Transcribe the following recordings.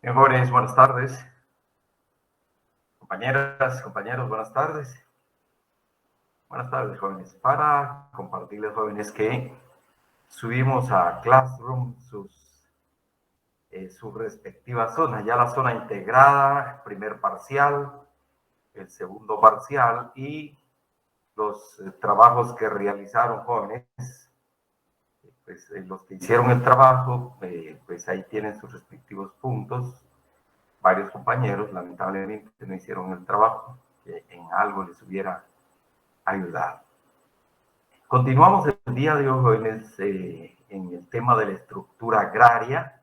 Mejores, buenas tardes. Compañeras, compañeros, buenas tardes. Buenas tardes, jóvenes. Para compartirles, jóvenes, que subimos a Classroom sus respectivas zonas. Ya la zona integrada, el primer parcial, el segundo parcial y los trabajos que realizaron, jóvenes. Pues los que hicieron el trabajo, pues ahí tienen sus respectivos puntos. Varios compañeros lamentablemente no hicieron el trabajo, que en algo les hubiera ayudado. Continuamos el día de hoy, jóvenes, en el tema de la estructura agraria.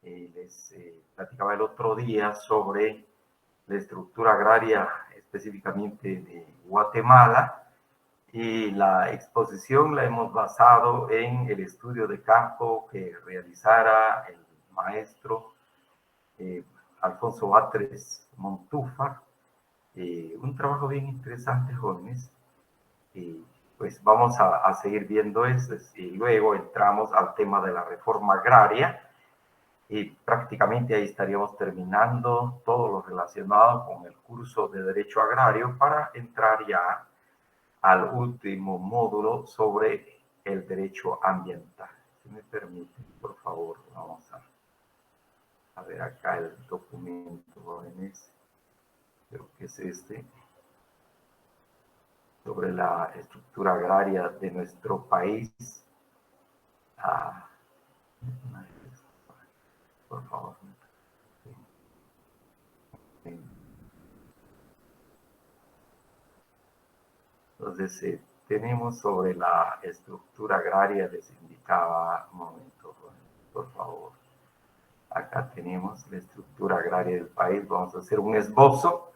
Les platicaba el otro día sobre la estructura agraria específicamente de Guatemala, y la exposición la hemos basado en el estudio de campo que realizara el maestro Alfonso Batres Montúfar. Un trabajo bien interesante, jóvenes. Pues vamos a seguir viendo esto y luego entramos al tema de la reforma agraria y prácticamente ahí estaríamos terminando todo lo relacionado con el curso de Derecho Agrario para entrar ya al último módulo sobre el derecho ambiental. Si me permiten, por favor, vamos a ver acá el documento, jóvenes. Creo que es este, sobre la estructura agraria de nuestro país. Por favor. Entonces, tenemos sobre la estructura agraria, les indicaba, un momento, por favor. Acá tenemos la estructura agraria del país. Vamos a hacer un esbozo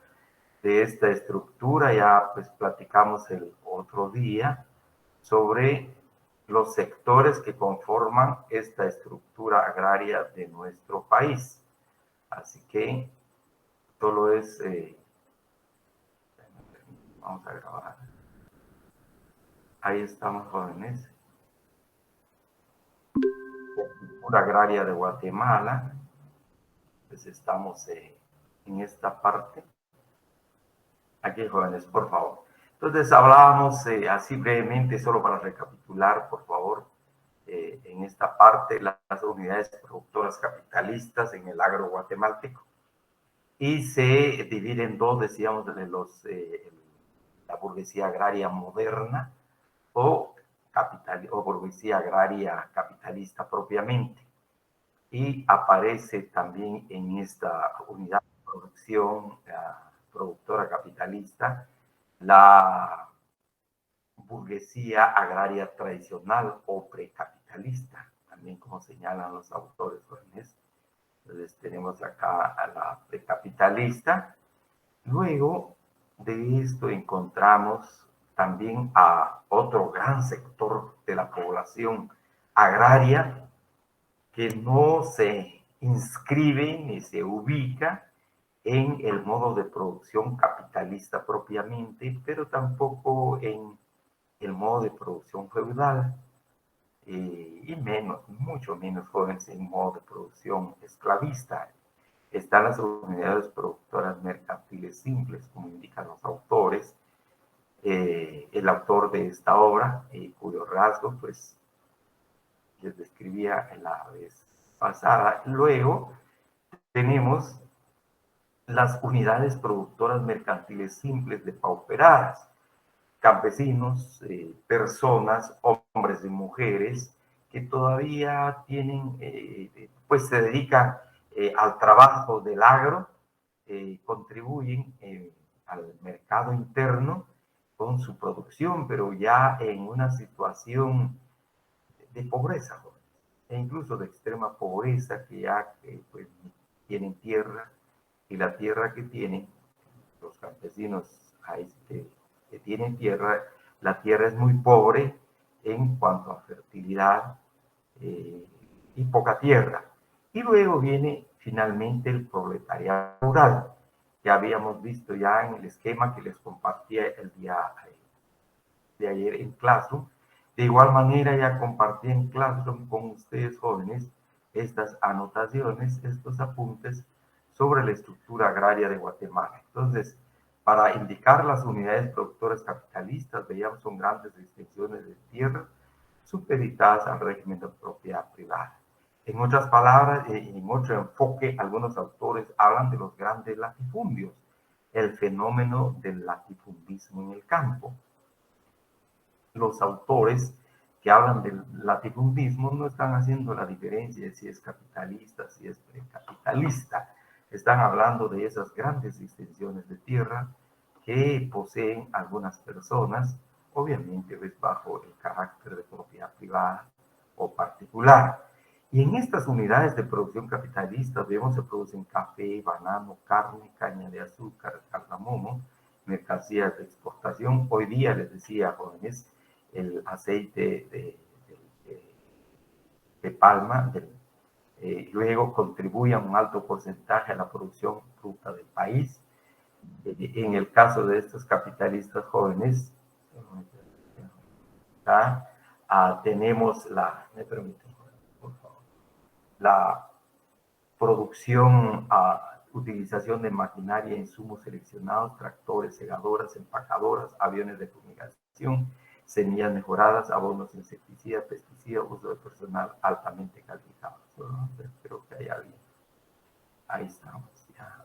de esta estructura. Ya pues platicamos el otro día sobre los sectores que conforman esta estructura agraria de nuestro país. Así que solo es... vamos a grabar. Ahí estamos, jóvenes. La estructura agraria de Guatemala. Pues estamos en esta parte. Aquí, jóvenes, por favor. Entonces hablábamos así brevemente, solo para recapitular, por favor, en esta parte, las unidades productoras capitalistas en el agro guatemalteco. Y se divide en dos, decíamos, de la burguesía agraria moderna o burguesía agraria capitalista propiamente. Y aparece también en esta unidad de producción productora capitalista la burguesía agraria tradicional o precapitalista, también como señalan los autores jóvenes. Entonces tenemos acá a la precapitalista. Luego de esto encontramos también a otro gran sector de la población agraria que no se inscribe ni se ubica en el modo de producción capitalista propiamente, pero tampoco en el modo de producción feudal, y menos, mucho menos jóvenes en modo de producción esclavista. Están las unidades productoras mercantiles simples, como indican los autores. El autor de esta obra, cuyo rasgo pues les describía en la vez pasada. Luego tenemos las unidades productoras mercantiles simples depauperadas, campesinos, personas, hombres y mujeres que todavía tienen, pues se dedican al trabajo del agro, contribuyen al mercado interno con su producción, pero ya en una situación de pobreza, e incluso de extrema pobreza, que ya pues, tienen tierra, y la tierra que tienen los campesinos ahí que tienen tierra, la tierra es muy pobre en cuanto a fertilidad, y poca tierra. Y luego viene finalmente el proletariado rural, que habíamos visto ya en el esquema que les compartía el día de ayer en Classroom. De igual manera ya compartí en Classroom con ustedes, jóvenes, estas anotaciones, estos apuntes sobre la estructura agraria de Guatemala. Entonces, para indicar las unidades productoras capitalistas, veíamos son grandes extensiones de tierra supeditadas al régimen de propiedad privada. En otras palabras, en otro enfoque, algunos autores hablan de los grandes latifundios, el fenómeno del latifundismo en el campo. Los autores que hablan del latifundismo no están haciendo la diferencia de si es capitalista, si es precapitalista. Están hablando de esas grandes extensiones de tierra que poseen algunas personas, obviamente pues, bajo el carácter de propiedad privada o particular. Y en estas unidades de producción capitalista vemos se producen café, banano, carne, caña de azúcar, cardamomo, mercancías de exportación. Hoy día les decía, jóvenes, el aceite de palma, luego contribuye a un alto porcentaje a la producción fruta del país. En el caso de estos capitalistas jóvenes, tenemos me permiten, por favor, la producción, utilización de maquinaria, insumos seleccionados, tractores, segadoras, empacadoras, aviones de fumigación, semillas mejoradas, abonos insecticidas, pesticidas, uso de personal altamente calificado. Creo que hay alguien. Ahí estamos. Ya.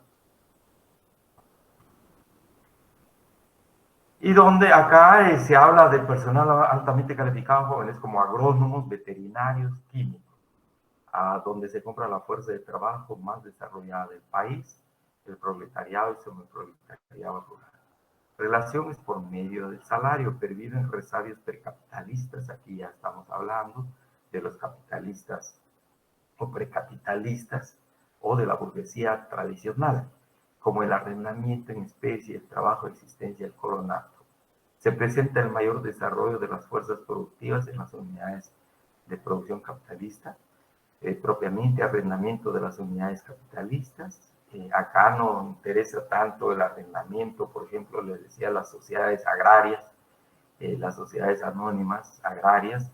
Y donde acá se habla de personal altamente calificado, jóvenes como agrónomos, veterinarios, químicos, donde se compra la fuerza de trabajo más desarrollada del país, el proletariado y semiproletariado rural. Relaciones por medio del salario, perviven resabios precapitalistas, aquí ya estamos hablando de los capitalistas o precapitalistas o de la burguesía tradicional, como el arrendamiento en especie, el trabajo de existencia, el colonato. Se presenta el mayor desarrollo de las fuerzas productivas en las unidades de producción capitalista, propiamente arrendamiento de las unidades capitalistas. Acá no interesa tanto el arrendamiento, por ejemplo, les decía las sociedades agrarias, las sociedades anónimas agrarias,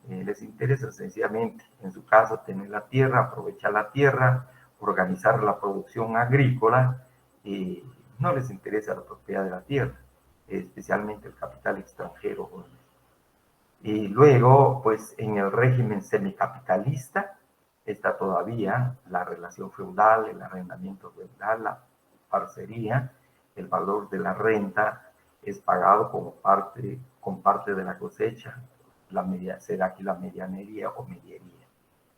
les interesa sencillamente, en su caso, tener la tierra, aprovechar la tierra, organizar la producción agrícola, y no les interesa la propiedad de la tierra, especialmente el capital extranjero. Y luego, pues en el régimen semicapitalista está todavía la relación feudal, el arrendamiento feudal, la parcería, el valor de la renta es pagado como con parte de la cosecha, será aquí la medianería o mediería.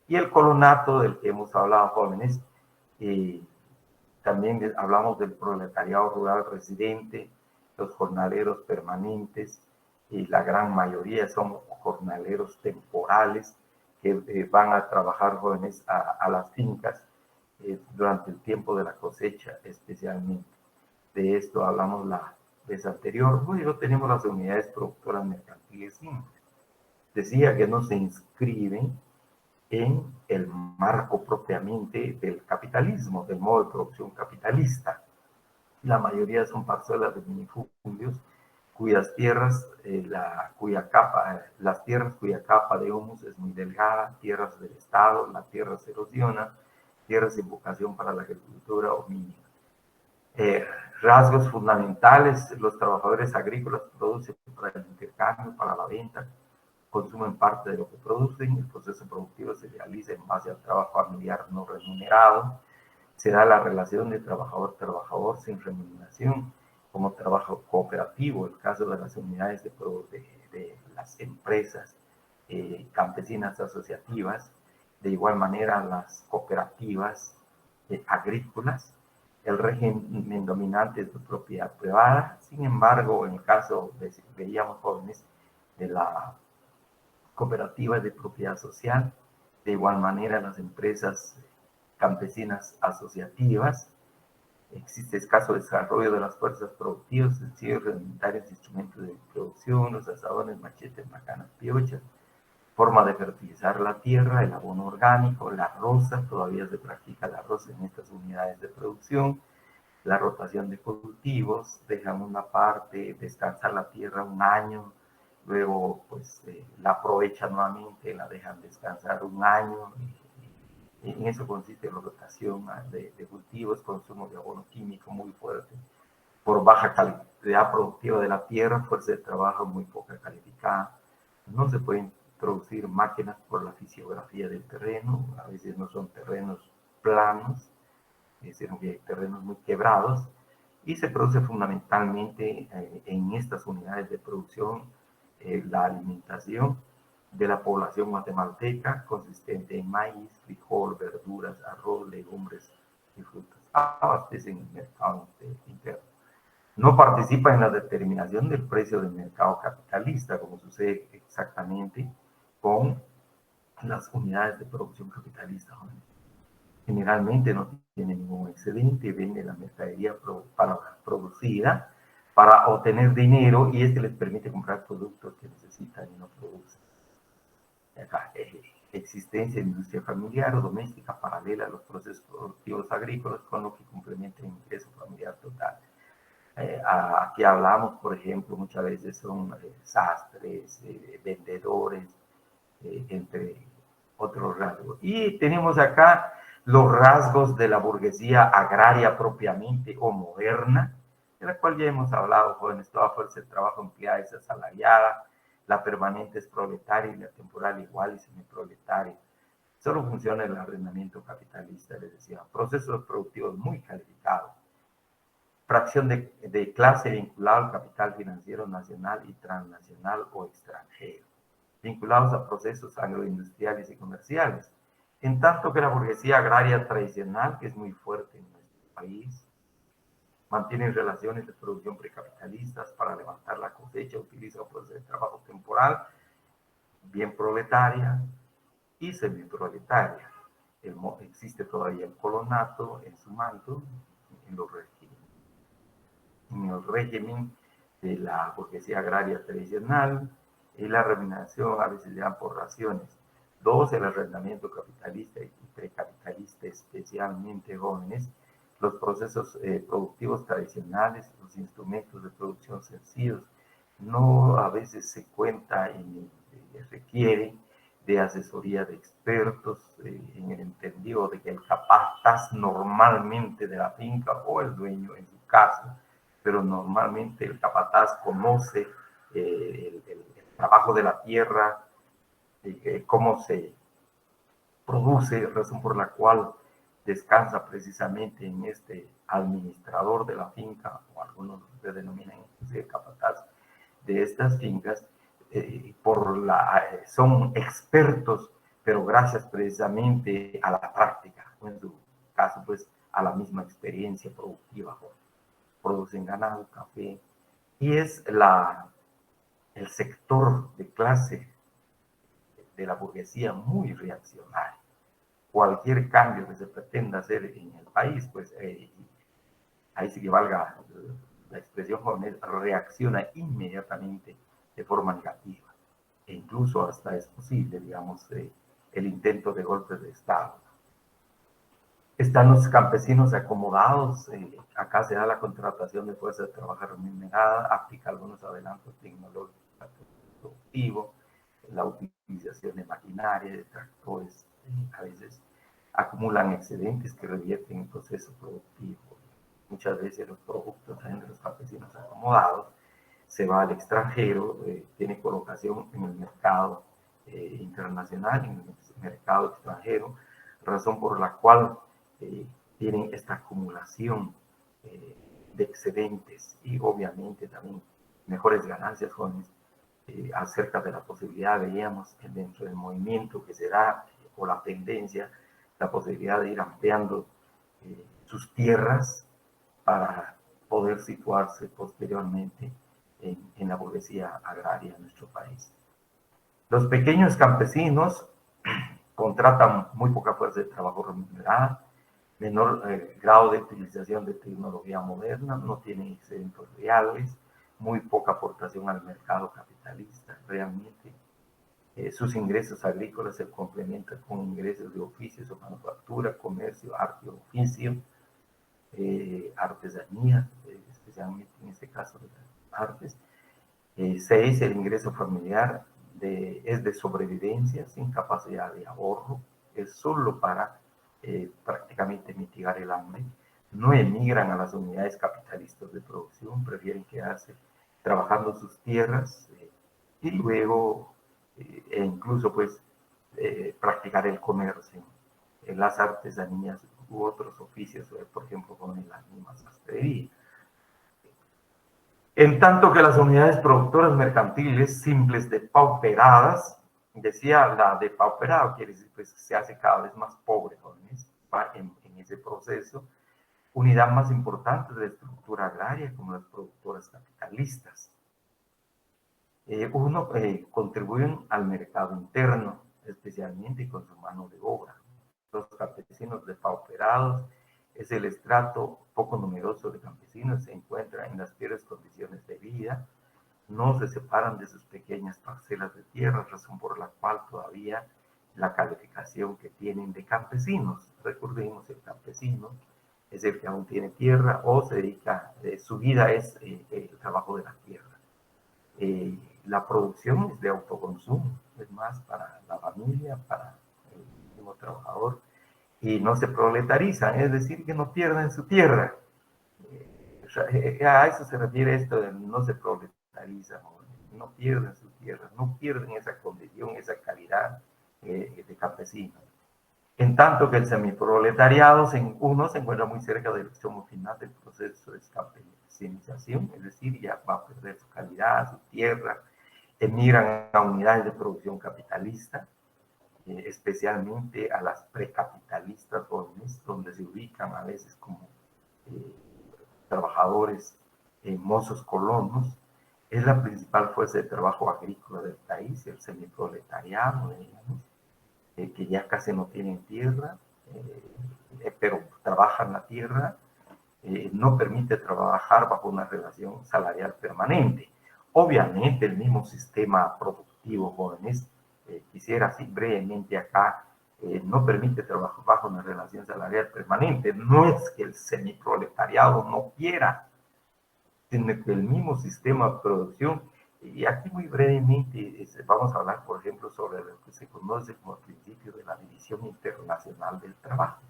Y el colonato del que hemos hablado, jóvenes, también hablamos del proletariado rural residente, los jornaleros permanentes, y la gran mayoría son jornaleros temporales que van a trabajar jóvenes a las fincas durante el tiempo de la cosecha especialmente. De esto hablamos la vez anterior. Luego tenemos las unidades productoras mercantiles simples. Decía que no se inscriben en el marco propiamente del capitalismo, del modo de producción capitalista. La mayoría son parcelas de minifundios cuyas tierras, las tierras cuya capa de humus es muy delgada, tierras del Estado, la tierra se erosiona, tierras sin vocación para la agricultura o mínima. Rasgos fundamentales, los trabajadores agrícolas producen para el intercambio, para la venta, consumen parte de lo que producen, el proceso productivo se realiza en base al trabajo familiar no remunerado, se da la relación de trabajador-trabajador sin remuneración, como trabajo cooperativo, el caso de las unidades de las empresas campesinas asociativas, de igual manera las cooperativas agrícolas, el régimen dominante es de propiedad privada. Sin embargo, en el caso, veíamos jóvenes, de la cooperativa de propiedad social, de igual manera las empresas campesinas asociativas, existe escaso desarrollo de las fuerzas productivas, sencillos, rudimentarios instrumentos de producción, los azadones, machetes, macanas, piochas, forma de fertilizar la tierra, el abono orgánico, la roza, todavía se practica la roza en estas unidades de producción, la rotación de cultivos, dejan una parte, descansar la tierra un año, luego pues la aprovechan nuevamente, la dejan descansar un año, En eso consiste la rotación de cultivos, consumo de abono químico muy fuerte, por baja calidad productiva de la tierra, fuerza de trabajo muy poca calificada. No se pueden introducir máquinas por la fisiografía del terreno, a veces no son terrenos planos, sino que hay terrenos muy quebrados, y se produce fundamentalmente en estas unidades de producción la alimentación de la población guatemalteca, consistente en maíz, frijol, verduras, arroz, legumbres y frutas. Abastecen el mercado interno. No participa en la determinación del precio del mercado capitalista, como sucede exactamente con las unidades de producción capitalista. Generalmente no tiene ningún excedente, vende la mercadería producida para obtener dinero y este les permite comprar productos que necesitan y no producen. Acá, existencia de industria familiar o doméstica paralela a los procesos productivos agrícolas, con lo que complementa el ingreso familiar total. Aquí hablamos, por ejemplo, muchas veces son sastres, vendedores, entre otros rasgos. Y tenemos acá los rasgos de la burguesía agraria propiamente o moderna, de la cual ya hemos hablado, jóvenes, toda fuerza de trabajo empleada es asalariada, la permanente es proletaria y la temporal igual y semiproletaria. Solo funciona el arrendamiento capitalista, les decía, procesos productivos muy calificados, fracción de clase vinculada al capital financiero nacional y transnacional o extranjero, vinculados a procesos agroindustriales y comerciales, en tanto que la burguesía agraria tradicional, que es muy fuerte en nuestro país, mantiene relaciones de producción precapitalistas para levantar la cosecha, utiliza fuerza de trabajo temporal, bien proletaria y semiproletaria. Existe todavía el colonato en su manto, en el régimen de la burguesía agraria tradicional, y la remuneración a veces le dan por raciones. Dos, el arrendamiento capitalista y precapitalista, especialmente jóvenes, los procesos productivos tradicionales, los instrumentos de producción sencillos, no a veces se cuenta y requiere de asesoría de expertos en el entendido de que el capataz normalmente de la finca o el dueño en su caso, pero normalmente el capataz conoce el trabajo de la tierra, cómo se produce, razón por la cual descansa precisamente en este administrador de la finca, o algunos se denominan inclusive capataz de estas fincas, son expertos, pero gracias precisamente a la práctica, o en su caso, pues, a la misma experiencia productiva. Producen ganado, café, y es el sector de clase de la burguesía muy reaccionario. Cualquier cambio que se pretenda hacer en el país, pues ahí sí que valga la expresión joven, reacciona inmediatamente de forma negativa. E incluso hasta es posible, digamos, el intento de golpe de Estado. Están los campesinos acomodados, acá se da la contratación de fuerza de trabajo remunerada, aplica algunos adelantos tecnológicos productivos, la utilización de maquinaria, de tractores, a veces acumulan excedentes que revierten en proceso productivo. Muchas veces los productos también de los campesinos acomodados se va al extranjero, tiene colocación en el mercado internacional, en el mercado extranjero, razón por la cual tienen esta acumulación de excedentes y obviamente también mejores ganancias jóvenes acerca de la posibilidad, veíamos dentro del movimiento que será, o la tendencia, la posibilidad de ir ampliando sus tierras para poder situarse posteriormente en la burguesía agraria de nuestro país. Los pequeños campesinos contratan muy poca fuerza de trabajo remunerada, menor grado de utilización de tecnología moderna, no tienen excedentes reales, muy poca aportación al mercado capitalista realmente. Sus ingresos agrícolas se complementan con ingresos de oficios o manufactura, comercio, arte o oficio, artesanía, especialmente en este caso de las artes. 6, el ingreso familiar es de sobrevivencia, sin capacidad de ahorro, es solo para prácticamente mitigar el hambre. No emigran a las unidades capitalistas de producción, prefieren quedarse trabajando sus tierras y luego e incluso pues practicar el comercio, las artesanías u otros oficios, por ejemplo con la misma sastrería. En tanto que las unidades productoras mercantiles simples depauperadas, decía la depauperado, quiere decir pues se hace cada vez más pobre, jóvenes, va en ese proceso. Unidad más importante de la estructura agraria como las productoras capitalistas. Contribuyen al mercado interno, especialmente con su mano de obra. Los campesinos depauperados es el estrato poco numeroso de campesinos, se encuentra en las peores condiciones de vida, no se separan de sus pequeñas parcelas de tierra, razón por la cual todavía la calificación que tienen de campesinos. Recordemos, el campesino es el que aún tiene tierra o se dedica, su vida es el trabajo de la tierra. La producción es de autoconsumo, es más para la familia, para el mismo trabajador, y no se proletarizan, es decir, que no pierden su tierra. A eso se refiere esto de no se proletarizan, no pierden su tierra, no pierden esa condición, esa calidad de campesino. En tanto que el semiproletariado, uno se encuentra muy cerca del extremo final del proceso de campesinización, es decir, ya va a perder su calidad, su tierra, emigran a unidades de producción capitalista, especialmente a las precapitalistas jóvenes, donde se ubican a veces como trabajadores, mozos colonos. Es la principal fuerza de trabajo agrícola del país, el semiproletariado, digamos, que ya casi no tienen tierra, pero trabajan la tierra, no permite trabajar bajo una relación salarial permanente. Obviamente el mismo sistema productivo, jóvenes, quisiera así brevemente acá, no permite trabajar bajo una relación salarial permanente. No es que el semiproletariado no quiera, sino que el mismo sistema de producción, y aquí muy brevemente vamos a hablar, por ejemplo, sobre lo que se conoce como el principio de la división internacional del trabajo.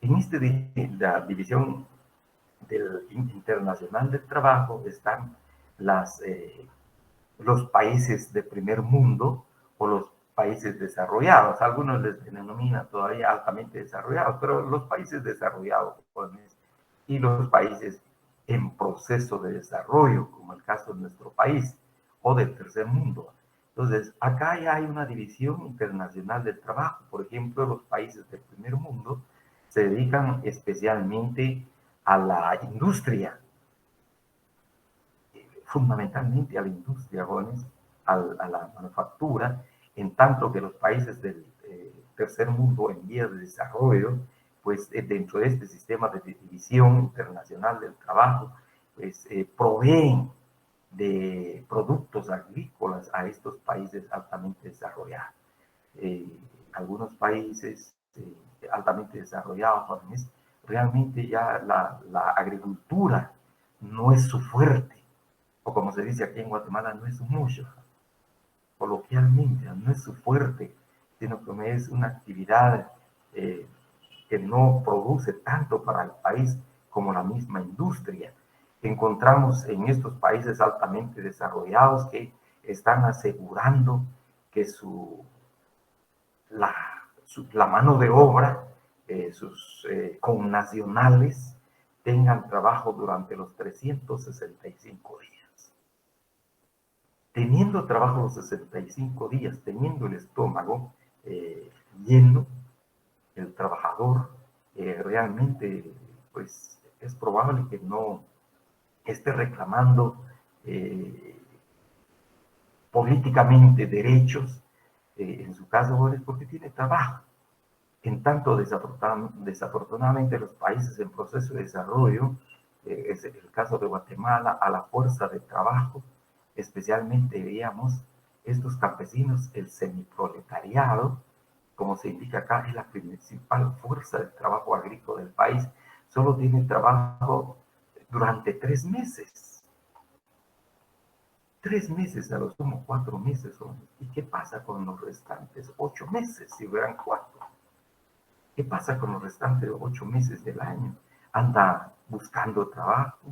En la división internacional del trabajo están los países de primer mundo o los países desarrollados. Algunos les denominan todavía altamente desarrollados, pero los países desarrollados y los países en proceso de desarrollo, como el caso de nuestro país, o del tercer mundo. Entonces, acá ya hay una división internacional del trabajo. Por ejemplo, los países del primer mundo se dedican especialmente a la industria, fundamentalmente a la industria, jóvenes, a la manufactura, en tanto que los países del tercer mundo en vías de desarrollo, pues dentro de este sistema de división internacional del trabajo, pues proveen de productos agrícolas a estos países altamente desarrollados. Algunos países altamente desarrollados, jóvenes, realmente ya la agricultura no es su fuerte, o como se dice aquí en Guatemala, no es su mucho, coloquialmente, no es su fuerte, sino que es una actividad que no produce tanto para el país como la misma industria. Encontramos en estos países altamente desarrollados que están asegurando que la mano de obra, sus connacionales, tengan trabajo durante los 365 días. Teniendo trabajo los 65 días, teniendo el estómago lleno, el trabajador realmente, pues, es probable que no esté reclamando políticamente derechos, en su caso es porque tiene trabajo. En tanto, desafortunadamente, los países en proceso de desarrollo, es el caso de Guatemala, a la fuerza de trabajo, especialmente veíamos estos campesinos, el semiproletariado, como se indica acá, es la principal fuerza de trabajo agrícola del país, solo tiene trabajo durante 3 meses. 3 meses, a lo sumo 4 meses. ¿Y qué pasa con los restantes 8 meses si hubieran 4? ¿Qué pasa con los restantes 8 meses del año? Anda buscando trabajo,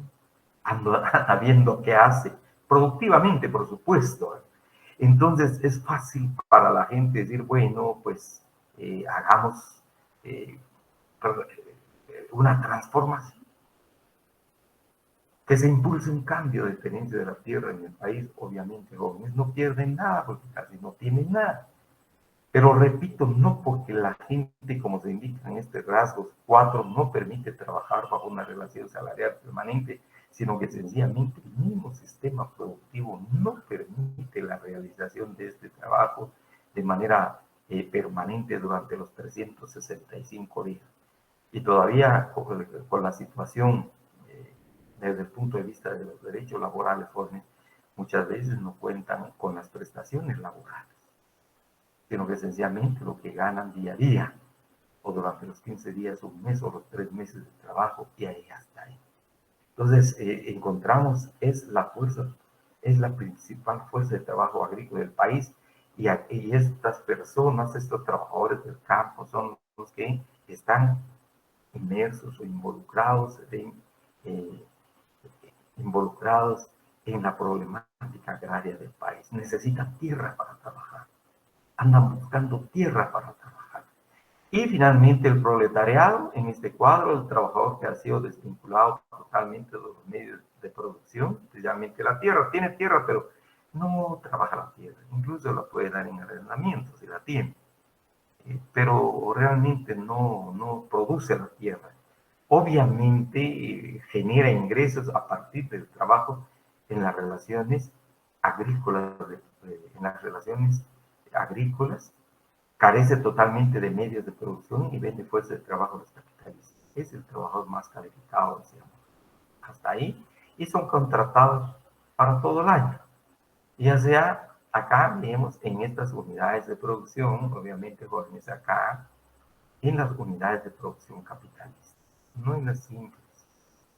anda viendo qué hace, productivamente, por supuesto. Entonces es fácil para la gente decir, bueno, pues hagamos eh, una transformación, que se impulse un cambio de tenencia de la tierra en el país. Obviamente, jóvenes no pierden nada porque casi no tienen nada. Pero repito, no porque la gente, como se indica en este rasgo 4, no permite trabajar bajo una relación salarial permanente, sino que sencillamente el mismo sistema productivo no permite la realización de este trabajo de manera permanente durante los 365 días. Y todavía con la situación desde el punto de vista de los derechos laborales, jóvenes, muchas veces no cuentan con las prestaciones laborales, sino que sencillamente lo que ganan día a día, o durante los 15 días, un mes, o los 3 meses de trabajo, y ahí hasta ahí. Entonces, encontramos, es la fuerza, es la principal fuerza de trabajo agrícola del país, y estas personas, estos trabajadores del campo, son los que están inmersos o eh, involucrados en la problemática agraria del país. Necesitan tierra para trabajar, andan buscando tierra para trabajar. Y finalmente el proletariado, en este cuadro, el trabajador que ha sido desvinculado totalmente de los medios de producción, especialmente la tierra. Tiene tierra, pero no trabaja la tierra. Incluso la puede dar en arrendamiento si la tiene. Pero realmente no produce la tierra. Obviamente genera ingresos a partir del trabajo en las relaciones agrícolas, en las relaciones agrícolas, carece totalmente de medios de producción y vende fuerza de trabajo a los capitalistas. Es el trabajador más calificado, decíamos, hasta ahí, y son contratados para todo el año. Ya sea acá, vemos en estas unidades de producción, obviamente jóvenes acá, en las unidades de producción capitalista, no en las simples,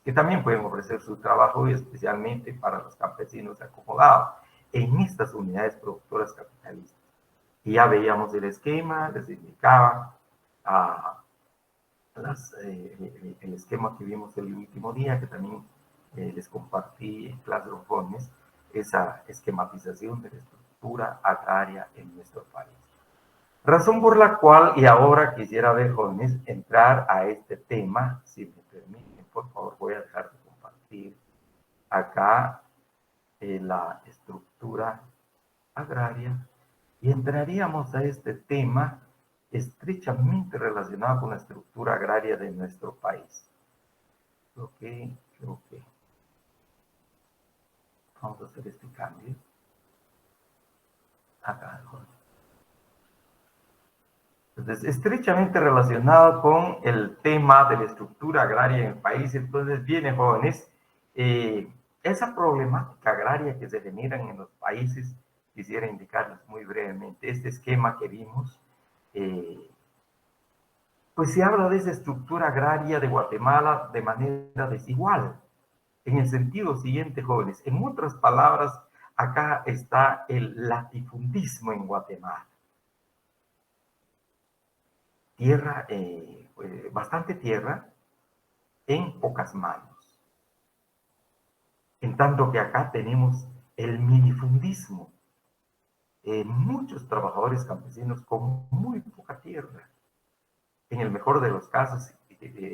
que también pueden ofrecer su trabajo, y especialmente para los campesinos acomodados, en estas unidades productoras capitalistas. Y ya veíamos el esquema, les indicaba el esquema que vimos el último día, que también les compartí en Classroom Jóvenes, esa esquematización de la estructura agraria en nuestro país. Razón por la cual, y ahora quisiera ver, jóvenes, entrar a este tema, si me permiten, por favor, voy a dejar de compartir acá la estructura agraria, y entraríamos a este tema estrechamente relacionado con la estructura agraria de nuestro país. Creo que vamos a hacer este cambio acá, jóvenes. Entonces, estrechamente relacionado con el tema de la estructura agraria en el país. Entonces, viene, jóvenes, esa problemática agraria que se genera en los países, quisiera indicarles muy brevemente. Este esquema que vimos, pues se habla de esa estructura agraria de Guatemala de manera desigual, en el sentido siguiente, jóvenes. En otras palabras, acá está el latifundismo en Guatemala. Tierra, bastante tierra en pocas manos. En tanto que acá tenemos el minifundismo, muchos trabajadores campesinos con muy poca tierra. En el mejor de los casos,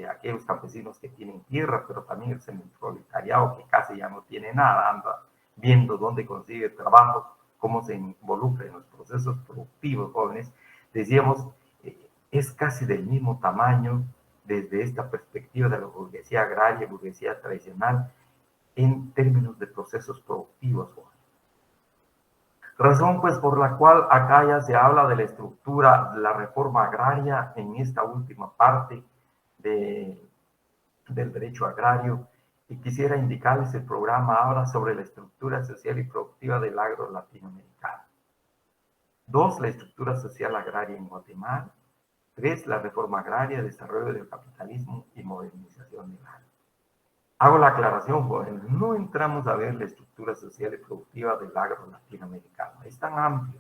aquellos campesinos que tienen tierra, pero también el semiproletariado que casi ya no tiene nada, anda viendo dónde consigue trabajo, cómo se involucra en los procesos productivos, jóvenes. Decíamos, es casi del mismo tamaño desde esta perspectiva de la burguesía agraria, burguesía tradicional, en términos de procesos productivos, jóvenes. Razón pues por la cual acá ya se habla de la estructura, de la reforma agraria en esta última parte del derecho agrario, y quisiera indicarles el programa ahora sobre la estructura social y productiva del agro latinoamericano. 2, la estructura social agraria en Guatemala. 3, la reforma agraria, desarrollo del capitalismo y modernización del agro. Hago la aclaración, jóvenes, no entramos a ver la estructura social y productiva del agro latinoamericano. Es tan amplio.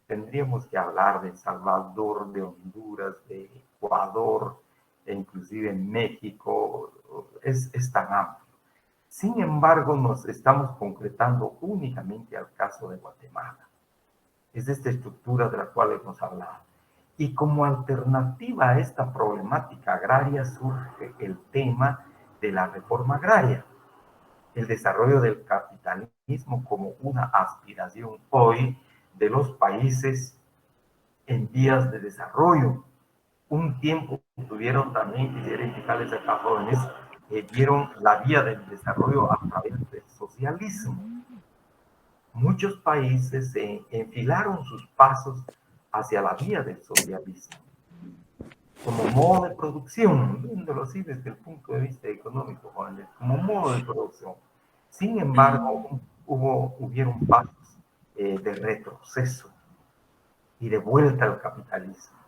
Tendríamos que hablar de El Salvador, de Honduras, de Ecuador, e inclusive en México, es tan amplio. Sin embargo, nos estamos concretando únicamente al caso de Guatemala. Es esta estructura de la cual hemos hablado. Y como alternativa a esta problemática agraria surge el tema de la reforma agraria, el desarrollo del capitalismo como una aspiración hoy de los países en vías de desarrollo. Un tiempo tuvieron también, quisiera indicarles acá, jóvenes, vieron la vía del desarrollo a través del socialismo. Muchos países se enfilaron sus pasos hacia la vía del socialismo como modo de producción, viéndolo así desde el punto de vista económico, jóvenes, como modo de producción. Sin embargo, hubieron pasos de retroceso y de vuelta al capitalismo.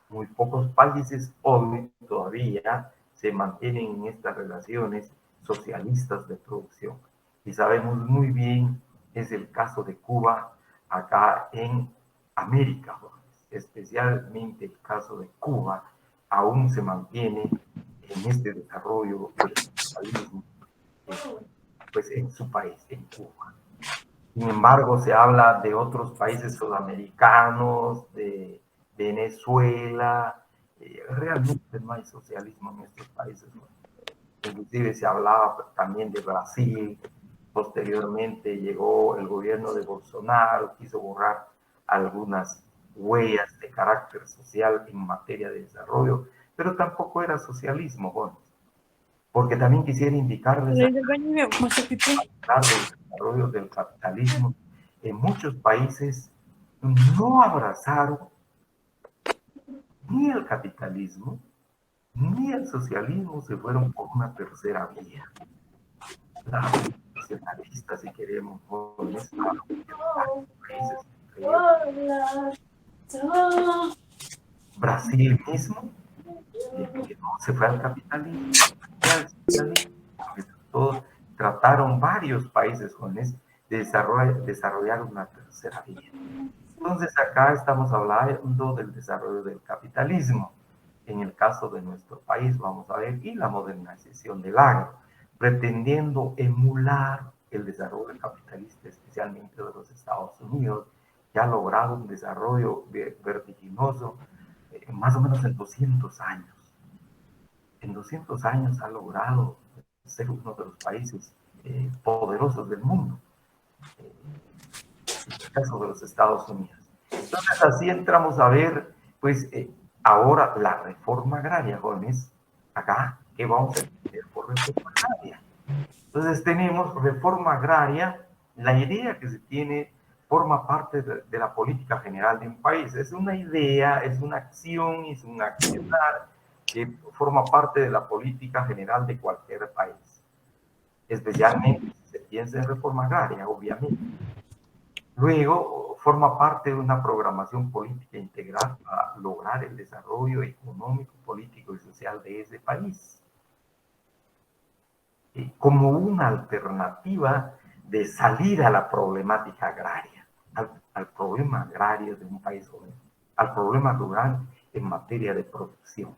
Muy pocos países hoy todavía se mantienen en estas relaciones socialistas de producción. Y sabemos muy bien, es el caso de Cuba acá en América, especialmente el caso de Cuba, aún se mantiene en este desarrollo del capitalismo, pues en su país, en Cuba. Sin embargo, se habla de otros países sudamericanos, de Venezuela. Realmente no hay socialismo en estos países. Inclusive se hablaba también de Brasil. Posteriormente llegó el gobierno de Bolsonaro, quiso borrar algunas huellas de carácter social en materia de desarrollo, pero tampoco era socialismo, bueno, porque también quisiera indicarles del desarrollo del capitalismo, en muchos países no abrazaron ni el capitalismo ni el socialismo, se fueron por una tercera vía, la nacionalista, si queremos, jóvenes, países, Brasil mismo, que no se fue al capitalismo, todos trataron varios países jóvenes de desarrollar una tercera vía. Entonces acá estamos hablando del desarrollo del capitalismo. En el caso de nuestro país, vamos a ver, y la modernización del agro, pretendiendo emular el desarrollo capitalista, especialmente de los Estados Unidos, que ha logrado un desarrollo vertiginoso más o menos en 200 años. En 200 años ha logrado ser uno de los países poderosos del mundo, en el caso de los Estados Unidos. Entonces así entramos a ver, pues ahora la reforma agraria, jóvenes, acá, ¿qué vamos a entender por reforma agraria? Entonces tenemos reforma agraria, la idea que se tiene forma parte de la política general de un país, es una idea, es una acción, es un accionar que forma parte de la política general de cualquier país, especialmente si se piensa en reforma agraria, obviamente. Luego, forma parte de una programación política integral para lograr el desarrollo económico, político y social de ese país. Como una alternativa de salir a la problemática agraria, al problema agrario de un país joven, al problema rural en materia de producción.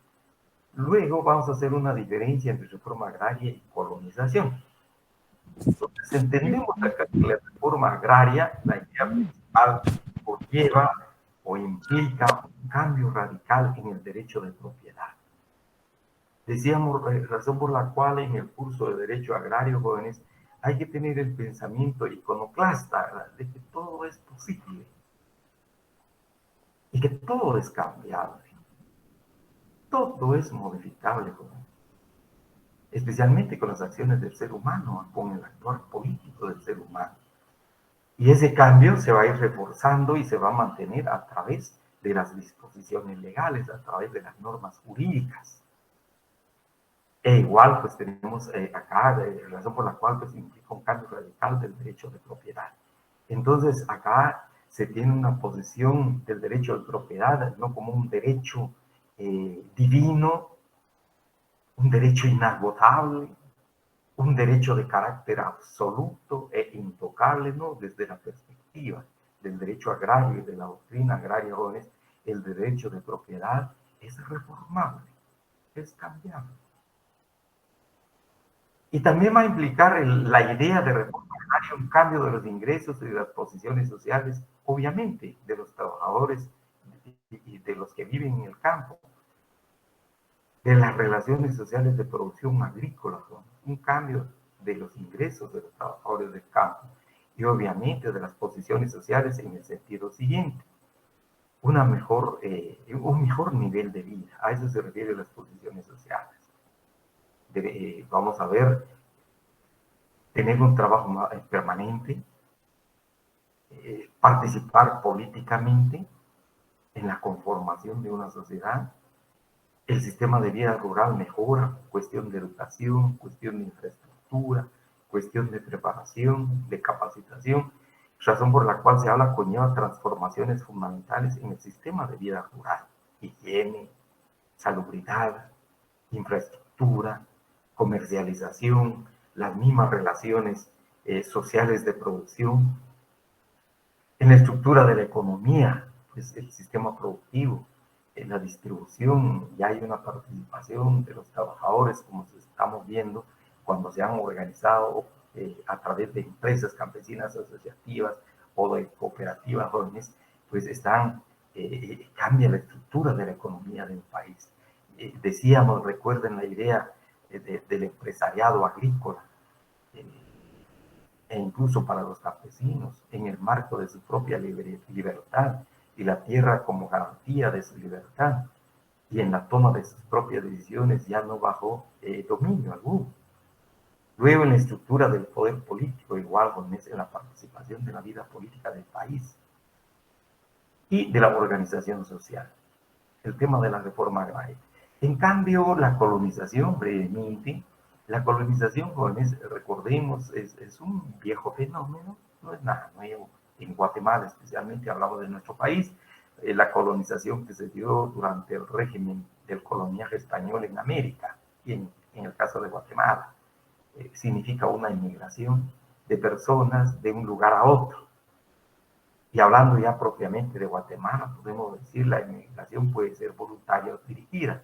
Luego vamos a hacer una diferencia entre reforma agraria y colonización. Entonces entendemos acá que la reforma agraria, la idea principal, conlleva o implica un cambio radical en el derecho de propiedad. Decíamos, razón por la cual en el curso de Derecho Agrario, jóvenes, hay que tener el pensamiento iconoclasta, ¿verdad?, de que todo es posible y que todo es cambiable, todo es modificable, jóvenes, especialmente con las acciones del ser humano, con el actuar político del ser humano. Y ese cambio se va a ir reforzando y se va a mantener a través de las disposiciones legales, a través de las normas jurídicas. E igual, pues tenemos acá, la razón por la cual pues, implica un cambio radical del derecho de propiedad. Entonces, acá se tiene una posición del derecho de propiedad, no como un derecho divino, un derecho inagotable, un derecho de carácter absoluto e intocable, ¿no? Desde la perspectiva del derecho agrario y de la doctrina agraria, jóvenes, el derecho de propiedad es reformable, es cambiable. Y también va a implicar la idea de reforma agraria, un cambio de los ingresos y de las posiciones sociales, obviamente, de los trabajadores y de los que viven en el campo, de las relaciones sociales de producción agrícola, ¿no? Un cambio de los ingresos de los trabajadores del campo y obviamente de las posiciones sociales en el sentido siguiente, un mejor nivel de vida. A eso se refiere las posiciones sociales. Vamos a ver, tener un trabajo permanente, participar políticamente en la conformación de una sociedad. El sistema de vida rural mejora, cuestión de educación, cuestión de infraestructura, cuestión de preparación, de capacitación, razón por la cual se habla conlleva transformaciones fundamentales en el sistema de vida rural, higiene, salubridad, infraestructura, comercialización, las mismas relaciones sociales de producción, en la estructura de la economía, pues el sistema productivo, en la distribución, ya hay una participación de los trabajadores, como estamos viendo, cuando se han organizado a través de empresas campesinas asociativas o de cooperativas jóvenes, pues cambia la estructura de la economía de un país. Decíamos, recuerden la idea del empresariado agrícola, e incluso para los campesinos, en el marco de su propia libertad y la tierra como garantía de su libertad y en la toma de sus propias decisiones ya no bajo dominio alguno. Luego en la estructura del poder político, igual en la participación de la vida política del país y de la organización social. El tema de la reforma agraria. En cambio, la colonización, brevemente, la colonización, jóvenes, recordemos, es un viejo fenómeno, no es nada nuevo. En Guatemala, especialmente, hablamos de nuestro país, la colonización que se dio durante el régimen del coloniaje español en América, y en el caso de Guatemala, significa una inmigración de personas de un lugar a otro. Y hablando ya propiamente de Guatemala, podemos decir la inmigración puede ser voluntaria o dirigida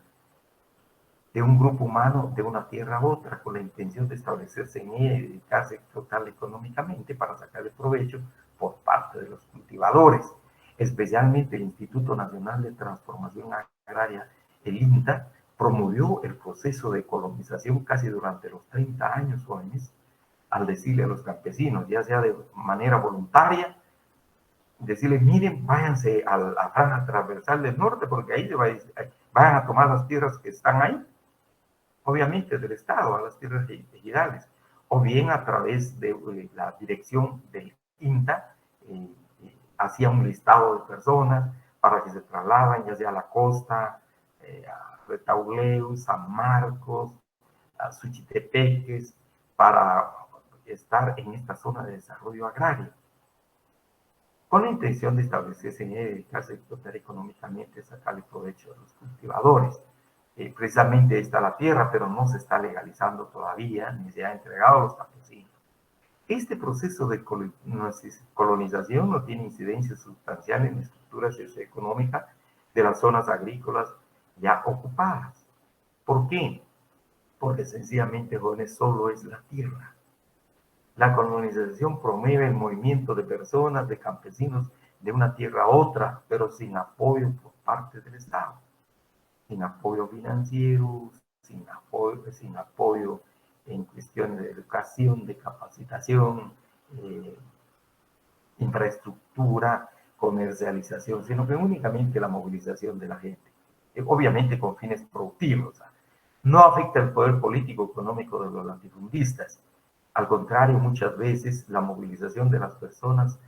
de un grupo humano de una tierra a otra con la intención de establecerse en ella y dedicarse total económicamente para sacarle provecho por parte de los cultivadores. Especialmente el Instituto Nacional de Transformación Agraria, el INTA, promovió el proceso de colonización casi durante los 30 años jóvenes, al decirle a los campesinos, ya sea de manera voluntaria, decirles, miren, váyanse a la franja transversal del norte, porque ahí vayan a tomar las tierras que están ahí, obviamente del Estado, a las tierras ejidales, o bien a través de la dirección del INTA, hacía un listado de personas para que se trasladan, ya sea a la costa, a Retauleu, San Marcos, a Suchitepeques, para estar en esta zona de desarrollo agrario, con la intención de establecerse en ella y dedicarse a explotar económicamente, sacarle provecho a los cultivadores. Precisamente está la tierra, pero no se está legalizando todavía, ni se ha entregado a los campesinos. Este proceso de colonización no tiene incidencia sustancial en la estructura socioeconómica de las zonas agrícolas ya ocupadas. ¿Por qué? Porque sencillamente, jóvenes, solo es la tierra. La colonización promueve el movimiento de personas, de campesinos, de una tierra a otra, pero sin apoyo por parte del Estado, sin apoyo financiero, sin apoyo en cuestiones de educación, de capacitación, infraestructura, comercialización, sino que únicamente la movilización de la gente, obviamente con fines productivos. No afecta el poder político económico de los latifundistas. Al contrario, muchas veces la movilización de las personas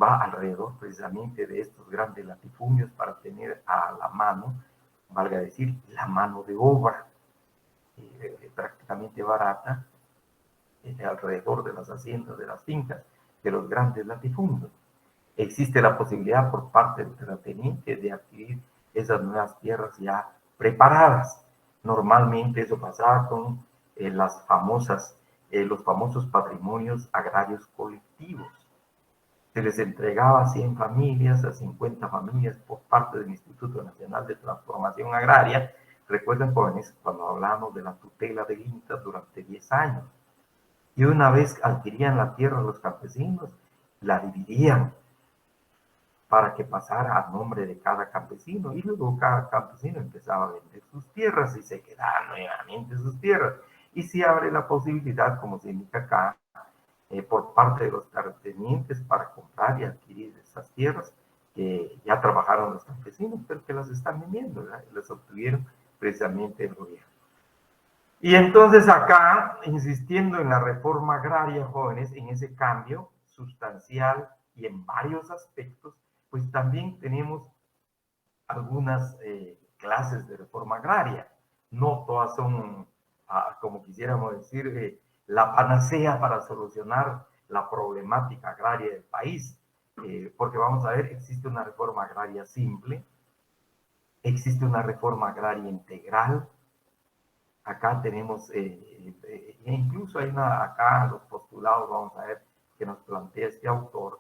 va alrededor precisamente de estos grandes latifundios para tener a la mano, valga decir, la mano de obra prácticamente barata alrededor de las haciendas, de las fincas, de los grandes latifundios. Existe la posibilidad por parte del terrateniente de adquirir esas nuevas tierras ya preparadas. Normalmente eso pasaba con los famosos patrimonios agrarios colectivos. Se les entregaba a 100 familias, a 50 familias por parte del Instituto Nacional de Transformación Agraria. Recuerden, jóvenes, cuando hablamos de la tutela del INTA durante 10 años. Y una vez adquirían la tierra los campesinos, la dividían para que pasara a nombre de cada campesino. Y luego cada campesino empezaba a vender sus tierras y se quedaban nuevamente sus tierras. Y se abre la posibilidad, como se indica acá, por parte de los terratenientes para comprar y adquirir esas tierras que ya trabajaron los campesinos, pero que las están vendiendo, ¿verdad? Las obtuvieron precisamente el gobierno. Y entonces acá, insistiendo en la reforma agraria, jóvenes, en ese cambio sustancial y en varios aspectos, pues también tenemos algunas clases de reforma agraria. No todas son, como quisiéramos decir, la panacea para solucionar la problemática agraria del país. Porque vamos a ver, existe una reforma agraria simple, existe una reforma agraria integral. Acá tenemos, incluso hay acá los postulados, vamos a ver, que nos plantea este autor.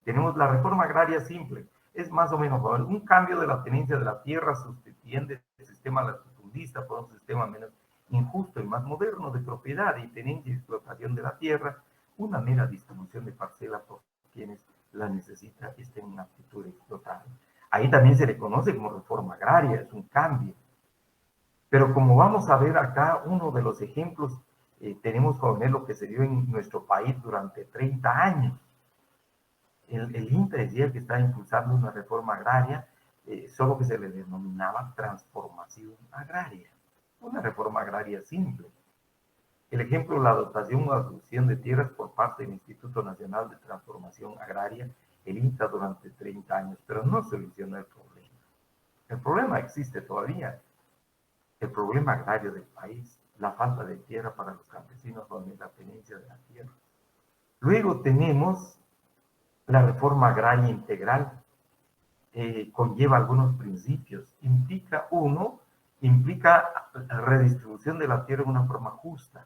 Tenemos la reforma agraria simple, es más o menos un cambio de la tenencia de la tierra sustituyendo el sistema latifundista por un sistema menos injusto y más moderno de propiedad y tenencia y explotación de la tierra, una mera distribución de parcelas por quienes la necesitan y estén en aptitud de explotar. Ahí también se le conoce como reforma agraria, es un cambio. Pero como vamos a ver acá, uno de los ejemplos, tenemos con lo que se dio en nuestro país durante 30 años. El INTA decía que estaba impulsando una reforma agraria, solo que se le denominaba transformación agraria. Una reforma agraria simple. El ejemplo, la dotación o atribución de tierras por parte del Instituto Nacional de Transformación Agraria, el INTA, durante 30 años, pero no solucionó el problema. El problema existe todavía. El problema agrario del país, la falta de tierra para los campesinos con la tenencia de la tierra. Luego tenemos la reforma agraria integral, conlleva algunos principios. Implica redistribución de la tierra de una forma justa,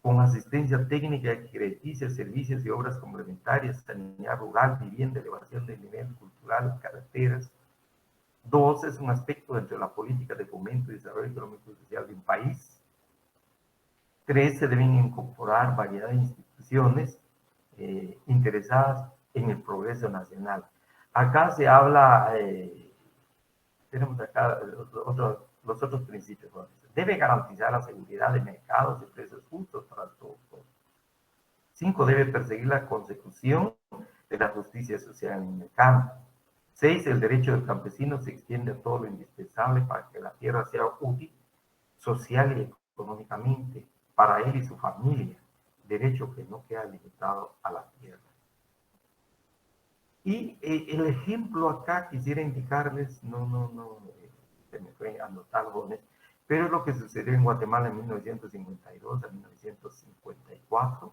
con asistencia técnica y crediticia, servicios y obras complementarias, sanidad rural, vivienda, elevación del nivel cultural, carreteras. 2, es un aspecto dentro de la política de fomento y desarrollo económico y social de un país. 3, se deben incorporar variedad de instituciones interesadas en el progreso nacional. Acá se habla, tenemos acá los otros principios. Debe garantizar la seguridad de mercados y precios justos para todos. 5, debe perseguir la consecución de la justicia social en el campo. 6, el derecho del campesino se extiende a todo lo indispensable para que la tierra sea útil, social y económicamente, para él y su familia. Derecho que no queda limitado a la tierra. Y el ejemplo acá quisiera indicarles, se me fue a anotar, jóvenes, pero es lo que sucedió en Guatemala en 1952 a 1954,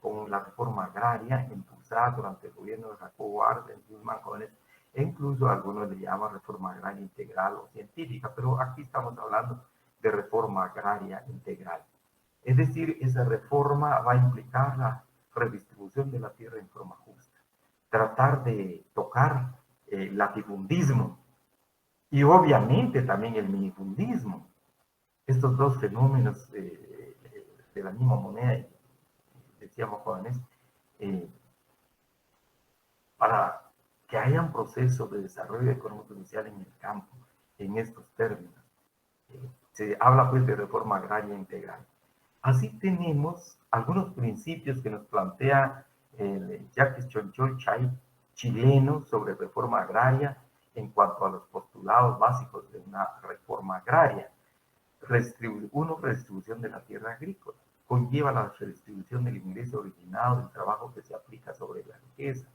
con la reforma agraria impulsada durante el gobierno de Jacobo Arbenz, Guzmán, jóvenes, e incluso algunos le llaman reforma agraria integral o científica, pero aquí estamos hablando de reforma agraria integral. Es decir, esa reforma va a implicar la redistribución de la tierra en forma justa, tratar de tocar el latifundismo y obviamente también el minifundismo. Estos dos fenómenos de la misma moneda, decíamos jóvenes, para que haya un proceso de desarrollo económico y social en el campo, en estos términos. Se habla pues de reforma agraria integral. Así tenemos algunos principios que nos plantea el Jacques Chonchol Chay, chileno, sobre reforma agraria en cuanto a los postulados básicos de una reforma agraria. Redistribución de la tierra agrícola. Conlleva la redistribución del ingreso originado del trabajo que se aplica sobre la riqueza.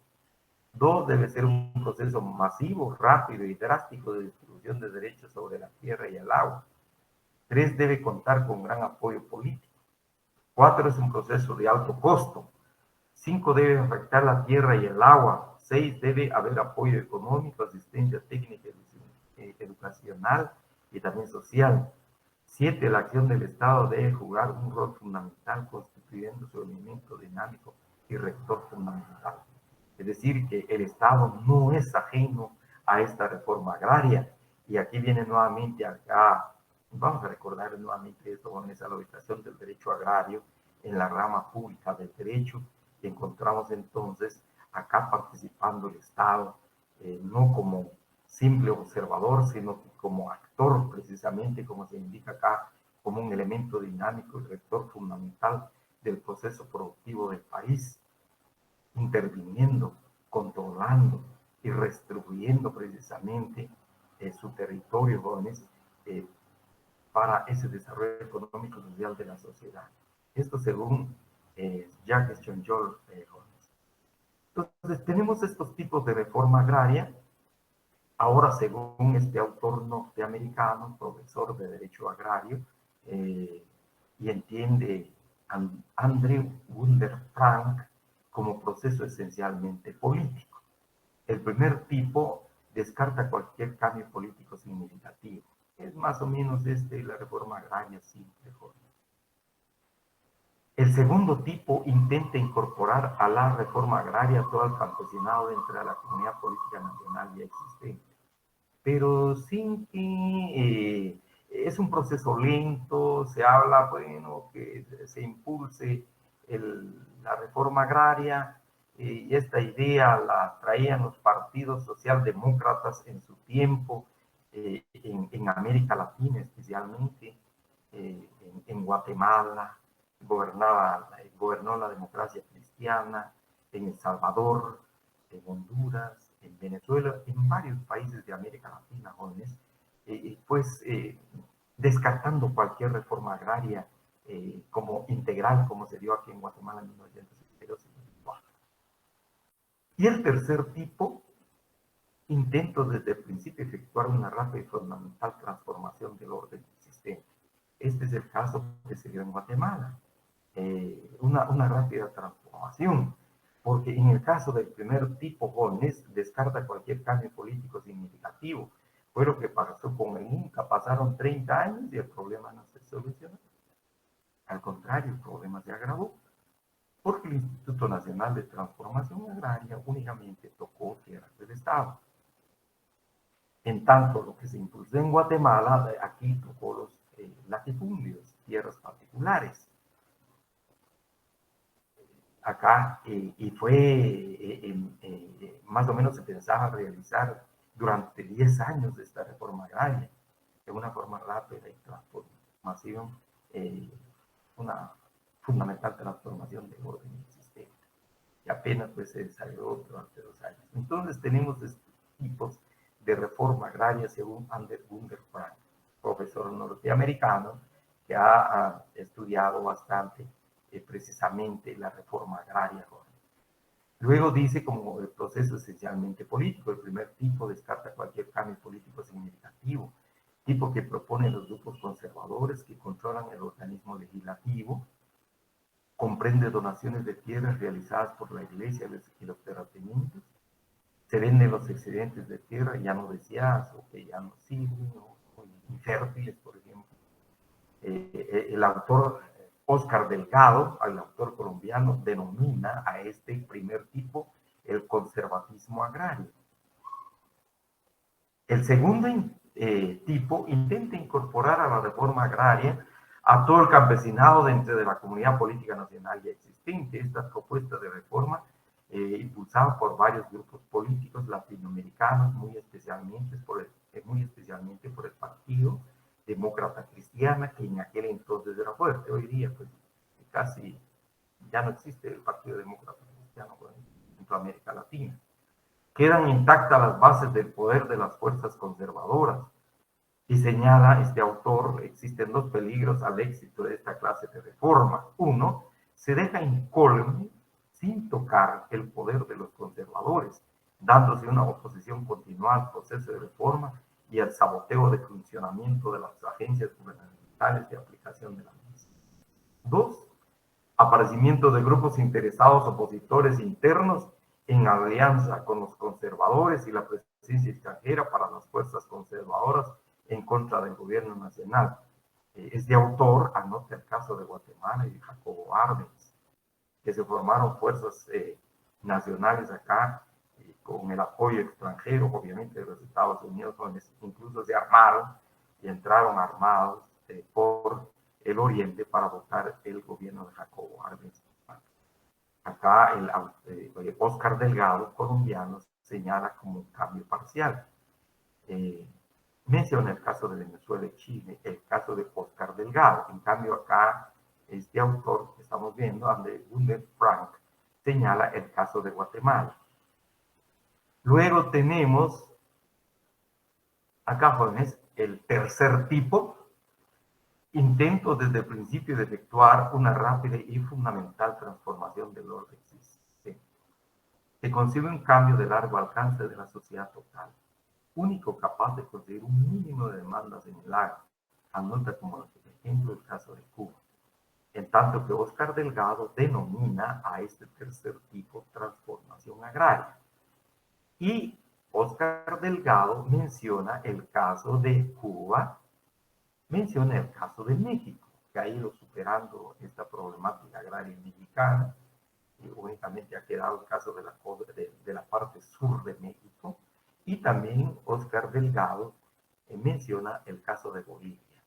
2, debe ser un proceso masivo, rápido y drástico de distribución de derechos sobre la tierra y el agua. 3, debe contar con gran apoyo político. 4, es un proceso de alto costo. 5, debe afectar la tierra y el agua. 6, debe haber apoyo económico, asistencia técnica, educacional y también social. 7, la acción del Estado debe jugar un rol fundamental constituyendo su elemento dinámico y rector fundamental. Es decir, que el Estado no es ajeno a esta reforma agraria. Y aquí viene nuevamente acá, vamos a recordar nuevamente esto con esa la ubicación del derecho agrario en la rama pública del derecho, y encontramos entonces acá participando el Estado, no como simple observador, sino como actor, precisamente como se indica acá, como un elemento dinámico y rector fundamental del proceso productivo del país, interviniendo, controlando y redistribuyendo precisamente su territorio, jóvenes, eh, para ese desarrollo económico y social de la sociedad. Esto según Jacques Chonjol, jóvenes. Entonces, tenemos estos tipos de reforma agraria. Ahora, según este autor norteamericano, profesor de Derecho Agrario, y entiende Andrew Wunder Frank como proceso esencialmente político. El primer tipo descarta cualquier cambio político significativo. Es más o menos la reforma agraria simple, joven. El segundo tipo intenta incorporar a la reforma agraria todo el campesinado dentro de la comunidad política nacional ya existente, pero sin que es un proceso lento. Se habla, bueno, que se impulse la reforma agraria, y esta idea la traían los partidos socialdemócratas en su tiempo, en América Latina especialmente, en Guatemala, gobernó la democracia cristiana, en El Salvador, en Honduras, en Venezuela, en varios países de América Latina, jóvenes, pues descartando cualquier reforma agraria como integral, como se dio aquí en Guatemala en 1954. Y el tercer tipo, intento desde el principio efectuar una rápida y fundamental transformación del orden existente. Este es el caso que se dio en Guatemala. Una rápida transformación, porque en el caso del primer tipo, jóvenes, descarta cualquier cambio político significativo. Fue lo que pasó con el Inca. Pasaron 30 años y el problema no se solucionó. Al contrario, el problema se agravó, porque el Instituto Nacional de Transformación Agraria únicamente tocó tierras del Estado. En tanto, lo que se impulsó en Guatemala, aquí tocó los latifundios, tierras particulares. Acá, y fue más o menos se pensaba realizar durante 10 años esta reforma agraria, de una forma rápida y transformación, una fundamental transformación del orden existente, y apenas pues se desarrolló durante 2 años. Entonces tenemos estos tipos de reforma agraria según Andrew Wunder Frank, profesor norteamericano que ha estudiado bastante precisamente la reforma agraria. Luego dice como el proceso esencialmente político. El primer tipo descarta cualquier cambio político significativo, tipo que propone los grupos conservadores que controlan el organismo legislativo, comprende donaciones de tierras realizadas por la iglesia y los terratenientes, se venden los excedentes de tierra ya no deseadas o que ya no sirven o infértiles, por ejemplo. El autor Oscar Delgado, el autor colombiano, denomina a este primer tipo el conservatismo agrario. El segundo tipo intenta incorporar a la reforma agraria a todo el campesinado dentro de la comunidad política nacional ya existente. Esta propuesta de reforma, impulsada por varios grupos políticos latinoamericanos, muy especialmente por el Partido Demócrata Cristiana, que en aquel entonces era fuerte. Hoy día, pues, casi ya no existe el Partido Demócrata Cristiano en Centroamérica Latina. Quedan intactas las bases del poder de las fuerzas conservadoras. Y señala este autor, existen dos peligros al éxito de esta clase de reforma. Uno, se deja incólume sin tocar el poder de los conservadores, dándose una oposición continua al proceso de reforma y al saboteo de funcionamiento de las agencias gubernamentales de aplicación de la misma. Dos, aparecimiento de grupos interesados opositores internos en alianza con los conservadores y la presencia extranjera para las fuerzas conservadoras en contra del gobierno nacional. Este autor anota el caso de Guatemala y de Jacobo Arbenz, que que se formaron fuerzas nacionales acá, con el apoyo extranjero, obviamente, de los Estados Unidos, donde incluso se armaron y entraron armados por el Oriente para votar el gobierno de Jacobo Arbenz. Acá Oscar Delgado, colombiano, señala como un cambio parcial. Menciona el caso de Venezuela y Chile, el caso de Oscar Delgado. En cambio, acá este autor que estamos viendo, André Gunder Frank, señala el caso de Guatemala. Luego tenemos acá, jóvenes, el tercer tipo, intento desde el principio de efectuar una rápida y fundamental transformación del orden existente, que concibe un cambio de largo alcance de la sociedad total, único capaz de conseguir un mínimo de demandas en el agro, anota como ejemplo el caso de Cuba, en tanto que Oscar Delgado denomina a este tercer tipo transformación agraria. Y Oscar Delgado menciona el caso de Cuba, menciona el caso de México, que ha ido superando esta problemática agraria mexicana, y únicamente ha quedado el caso de la parte sur de México, y también Oscar Delgado menciona el caso de Bolivia,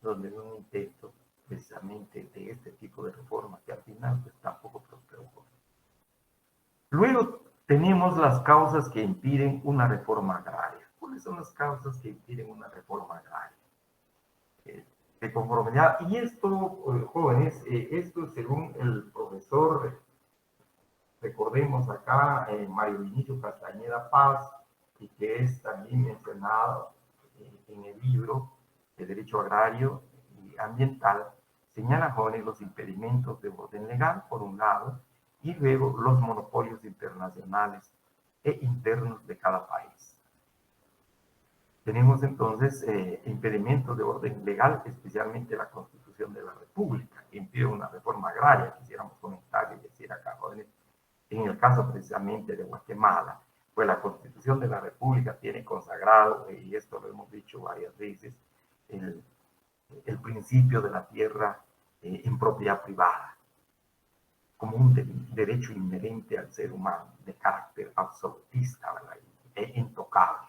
donde un intento precisamente de este tipo de reforma que al final pues, tampoco prosperó. Luego tenemos las causas que impiden una reforma agraria. ¿Cuáles son las causas que impiden una reforma agraria? De conformidad. Y esto, jóvenes, esto según el profesor, recordemos acá, Mario Vinicio Castañeda Paz, y que es también mencionado en el libro de Derecho Agrario y Ambiental, señala, jóvenes, los impedimentos de orden legal, por un lado, y luego los monopolios internacionales e internos de cada país. Tenemos entonces impedimentos de orden legal, especialmente la Constitución de la República, que impide una reforma agraria. Quisiéramos comentar y decir acá, jóvenes, en el caso precisamente de Guatemala, pues la Constitución de la República tiene consagrado, y esto lo hemos dicho varias veces, el principio de la tierra en propiedad privada, como un derecho inherente al ser humano, de carácter absolutista, ¿verdad? E intocable.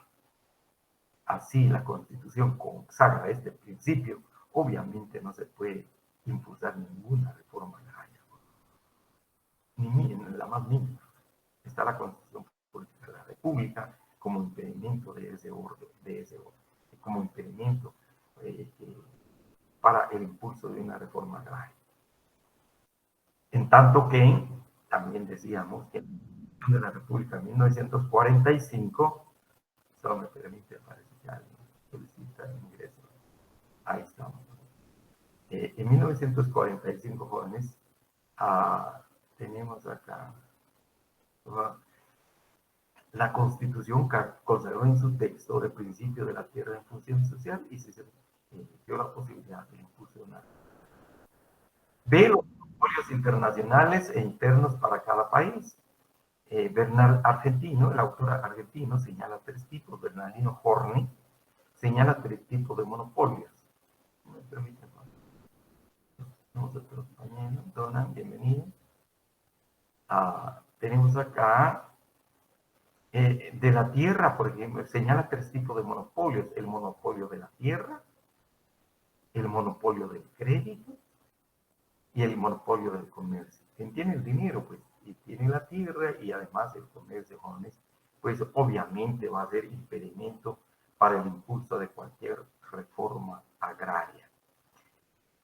Así la Constitución consagra este principio, obviamente no se puede impulsar ninguna reforma agraria, ni en la más mínima. Está la Constitución Política de la República como impedimento de ese orden, como impedimento para el impulso de una reforma agraria. En tanto que, también decíamos que de la República en 1945, solo me permite, parece que alguien solicita el ingreso. Ahí estamos. En 1945, jóvenes, tenemos acá la Constitución consagró en su texto el principio de la tierra en función social y se dio la posibilidad de impulsionar de los monopolios internacionales e internos para cada país. Bernal Argentino, el autor argentino, señala tres tipos. Bernardino Horny señala tres tipos de monopolios. ¿Me permiten? Nosotros, compañeros, Donan, bienvenido. Tenemos acá de la tierra, por ejemplo, señala tres tipos de monopolios. El monopolio de la tierra, el monopolio del crédito y el monopolio del comercio. Quien tiene el dinero, pues, y tiene la tierra y además el comercio, jóvenes, pues obviamente va a ser impedimento para el impulso de cualquier reforma agraria.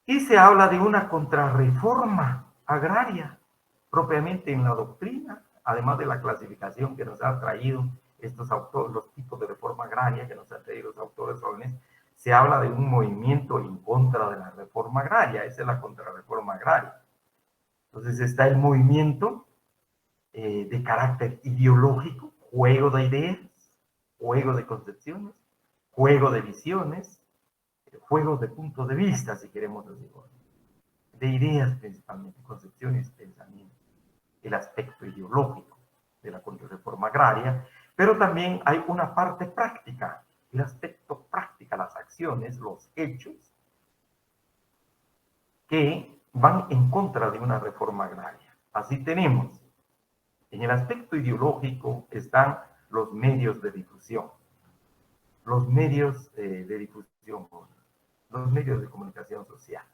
Y se habla de una contrarreforma agraria, propiamente en la doctrina, además de la clasificación que nos han traído estos autores, los tipos de reforma agraria que nos han traído los autores jóvenes, se habla de un movimiento en contra de la reforma agraria. Esa es la contrarreforma agraria. Entonces está el movimiento de carácter ideológico, juego de ideas, juego de concepciones, juego de visiones, juegos de puntos de vista, si queremos decirlo, de ideas principalmente, concepciones, pensamientos, el aspecto ideológico de la contrarreforma agraria, pero también hay una parte práctica, el aspecto práctico, las acciones, los hechos que van en contra de una reforma agraria. Así tenemos. En el aspecto ideológico están los medios de difusión. Los medios de difusión, los medios de comunicación social.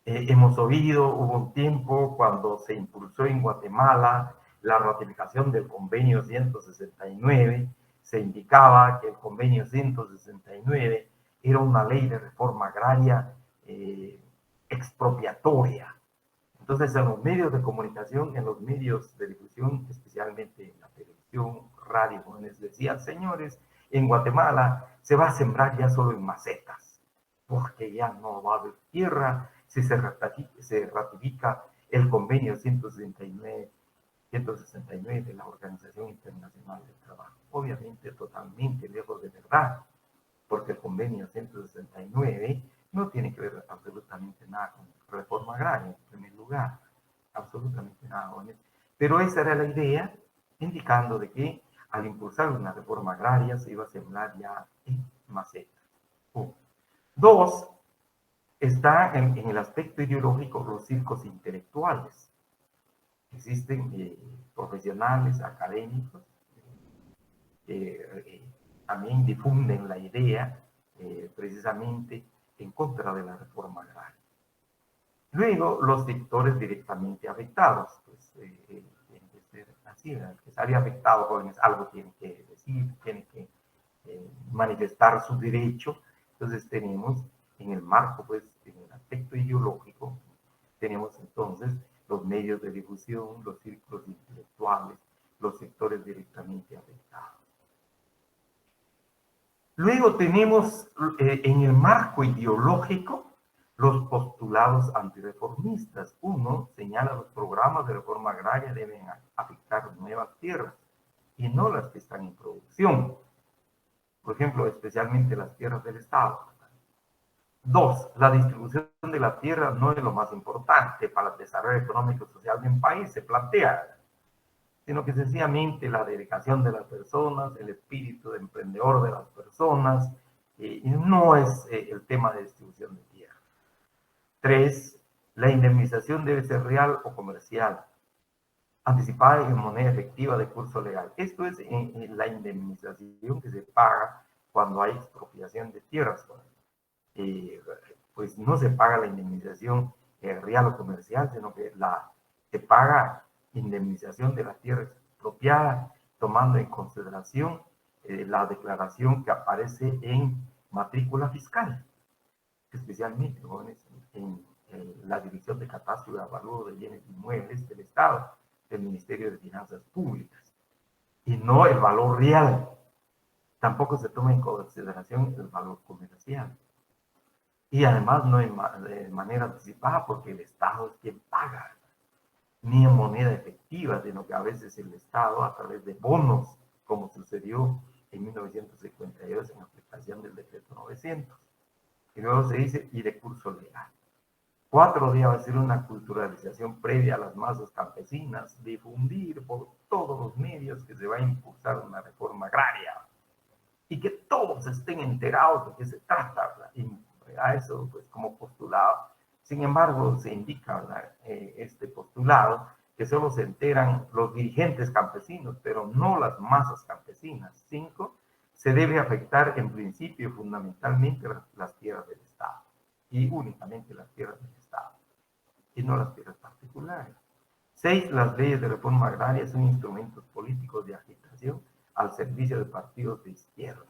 Hemos oído, hubo un tiempo cuando se impulsó en Guatemala la ratificación del convenio 169, se indicaba que el convenio 169 era una ley de reforma agraria expropiatoria. Entonces, en los medios de comunicación, en los medios de difusión, especialmente en la televisión, radio, jóvenes decían, señores, en Guatemala se va a sembrar ya solo en macetas, porque ya no va a haber tierra si se ratifica el convenio 169 de la Organización Internacional del Trabajo. Obviamente totalmente lejos de verdad, porque el convenio 169 no tiene que ver absolutamente nada con reforma agraria, en primer lugar, absolutamente nada con eso. Pero esa era la idea, indicando de que al impulsar una reforma agraria se iba a sembrar ya en macetas. Dos, está en el aspecto ideológico los circos intelectuales. Existen profesionales, académicos, que también difunden la idea precisamente en contra de la reforma agraria. Luego, los sectores directamente afectados, pues tiene que ser así, el que sale afectado, jóvenes, algo tiene que decir, tiene que manifestar su derecho. Entonces tenemos en el marco, pues, en el aspecto ideológico, tenemos entonces los medios de difusión, los círculos intelectuales, los sectores directamente afectados. Luego tenemos en el marco ideológico los postulados antireformistas. Uno señala los programas de reforma agraria deben afectar nuevas tierras y no las que están en producción. Por ejemplo, especialmente las tierras del Estado. Dos, la distribución de la tierra no es lo más importante para el desarrollo económico y social de un país, se plantea, sino que sencillamente la dedicación de las personas, el espíritu de emprendedor de las personas, y no es el tema de distribución de tierra. Tres, la indemnización debe ser real o comercial, anticipada en moneda efectiva de curso legal. Esto es la indemnización que se paga cuando hay expropiación de tierras. Pues no se paga la indemnización real o comercial, sino que se paga indemnización de la tierra expropiada, tomando en consideración la declaración que aparece en matrícula fiscal, especialmente jóvenes, en la División de Catastro y Avalúo de Bienes Inmuebles del Estado, del Ministerio de Finanzas Públicas, y no el valor real. Tampoco se toma en consideración el valor comercial. Y además no de manera anticipada, porque el Estado es quien paga, ni en moneda efectiva, sino que a veces el Estado, a través de bonos, como sucedió en 1952 en aplicación del decreto 900. Y luego se dice, y de curso legal. 4, debe ser una culturalización previa a las masas campesinas, difundir por todos los medios que se va a impulsar una reforma agraria y que todos estén enterados de qué se trata, ¿verdad? Y a eso, pues, como postulado. Sin embargo, se indica, ¿verdad? Este postulado, que solo se enteran los dirigentes campesinos, pero no las masas campesinas. 5, se debe afectar en principio fundamentalmente las tierras del Estado, y únicamente las tierras del Estado, y no las tierras particulares. 6, las leyes de reforma agraria son instrumentos políticos de agitación al servicio de partidos de izquierda.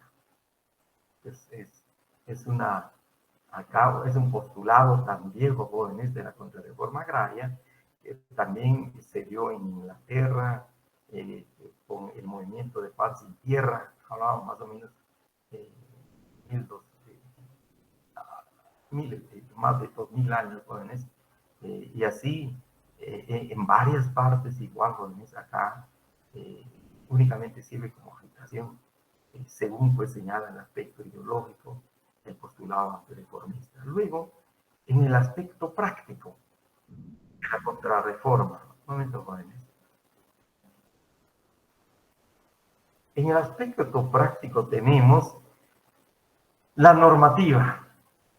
Es un postulado tan viejo, jóvenes, de la contrarreforma agraria, que también se dio en Inglaterra con el movimiento de paz sin tierra, hablaba más o menos más de 2000 años, jóvenes, y así en varias partes igual, jóvenes, acá únicamente sirve como agitación, según pues señala el aspecto ideológico, el postulado antireformista. Luego, en el aspecto práctico, la contrarreforma. Un momento, jóvenes. En el aspecto práctico tenemos la normativa,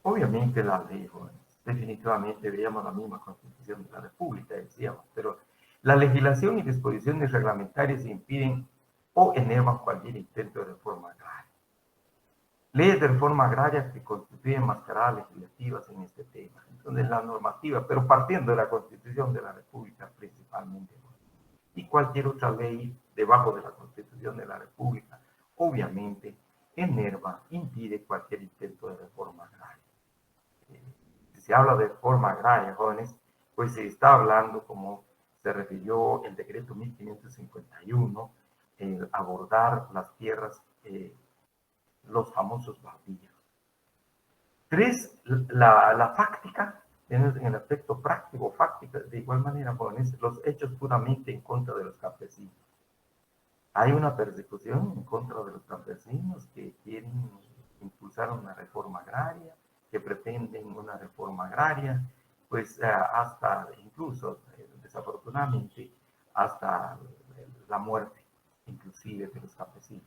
obviamente la ley, jóvenes. definitivamente veíamos la misma Constitución de la República, decíamos, pero la legislación y disposiciones reglamentarias impiden o enervan cualquier intento de reforma agraria. Leyes de reforma agraria que constituyen mascaradas legislativas en este tema. Entonces, la normativa, pero partiendo de la Constitución de la República principalmente, y cualquier otra ley debajo de la Constitución de la República, obviamente, enerva, impide cualquier intento de reforma agraria. Si se habla de reforma agraria, jóvenes, pues se está hablando, como se refirió el decreto 1551, el abordar las tierras, los famosos baldíos. Tres, la fáctica, en el aspecto práctico, fáctica, de igual manera, jóvenes, los hechos puramente en contra de los campesinos. Hay una persecución en contra de los campesinos que quieren impulsar una reforma agraria, que pretenden una reforma agraria, pues hasta incluso, desafortunadamente, hasta la muerte, inclusive de los campesinos.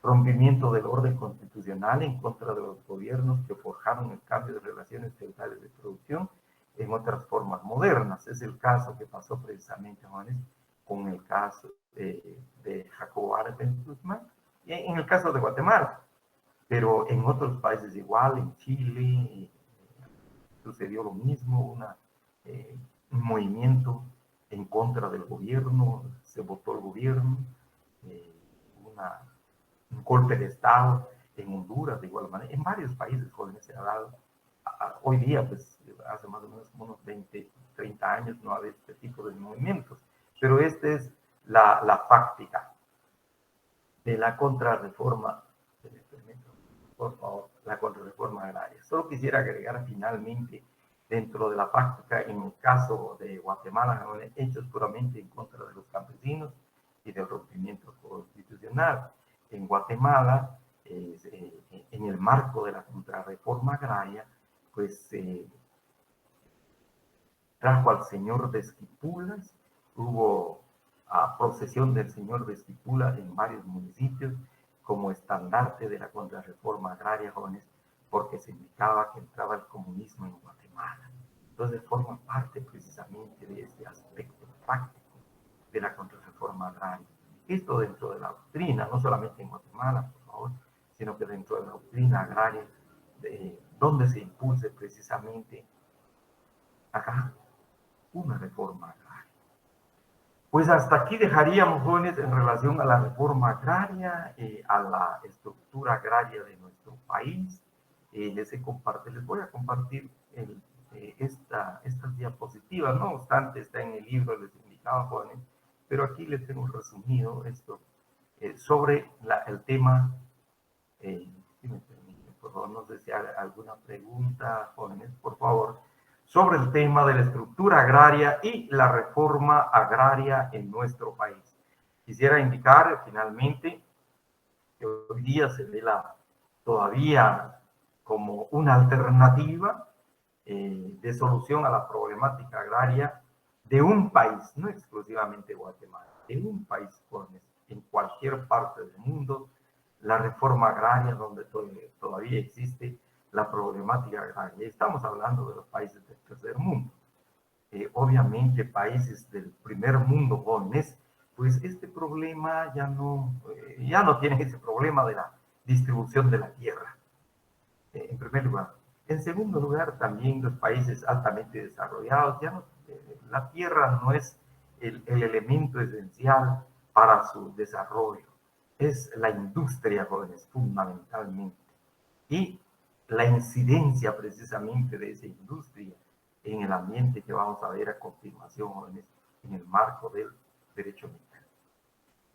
Rompimiento del orden constitucional en contra de los gobiernos que forjaron el cambio de relaciones feudales de producción en otras formas modernas. Es el caso que pasó precisamente, Juanes, con el caso de Jacobo Arbenz Guzmán, y en el caso de Guatemala, pero en otros países igual, en Chile sucedió lo mismo, un movimiento en contra del gobierno, se votó el gobierno, un golpe de Estado en Honduras, de igual manera, en varios países jóvenes se ha dado. Hoy día, pues, hace más o menos unos 20, 30 años no había este tipo de movimientos, pero esta es la fáctica de la contrarreforma, por favor, la contrarreforma agraria. Solo quisiera agregar finalmente, dentro de la práctica, en el caso de Guatemala, hechos puramente en contra de los campesinos y del rompimiento constitucional. En Guatemala, en el marco de la contrarreforma agraria, pues trajo al señor de Esquipulas, hubo procesión del señor de Esquipula en varios municipios como estandarte de la contrarreforma agraria, jóvenes, porque se indicaba que entraba el comunismo en Guatemala. Entonces forma parte precisamente de este aspecto práctico de la contrarreforma agraria. Esto dentro de la doctrina, no solamente en Guatemala, por favor, sino que dentro de la doctrina agraria, donde se impulse precisamente acá una reforma agraria. Pues hasta aquí dejaríamos, jóvenes, en relación a la reforma agraria, a la estructura agraria de nuestro país. Les voy a compartir estas diapositivas, no obstante, está en el libro, les indicaba, jóvenes, pero aquí les tengo resumido esto sobre el tema, si me permiten, por favor, no sé si hay alguna pregunta, jóvenes, por favor, sobre el tema de la estructura agraria y la reforma agraria en nuestro país. Quisiera indicar finalmente que hoy día se ve todavía como una alternativa de solución a la problemática agraria de un país, no exclusivamente Guatemala, de un país, en cualquier parte del mundo, la reforma agraria donde todavía existe la problemática agraria. Estamos hablando de los países del tercer mundo. Obviamente, países del primer mundo, jóvenes, pues este problema ya no tiene ese problema de la distribución de la tierra, en primer lugar. En segundo lugar, también los países altamente desarrollados, la tierra no es el elemento esencial para su desarrollo, es la industria, jóvenes, fundamentalmente. Y la incidencia precisamente de esa industria en el ambiente que vamos a ver a continuación, jóvenes, en el marco del derecho ambiental.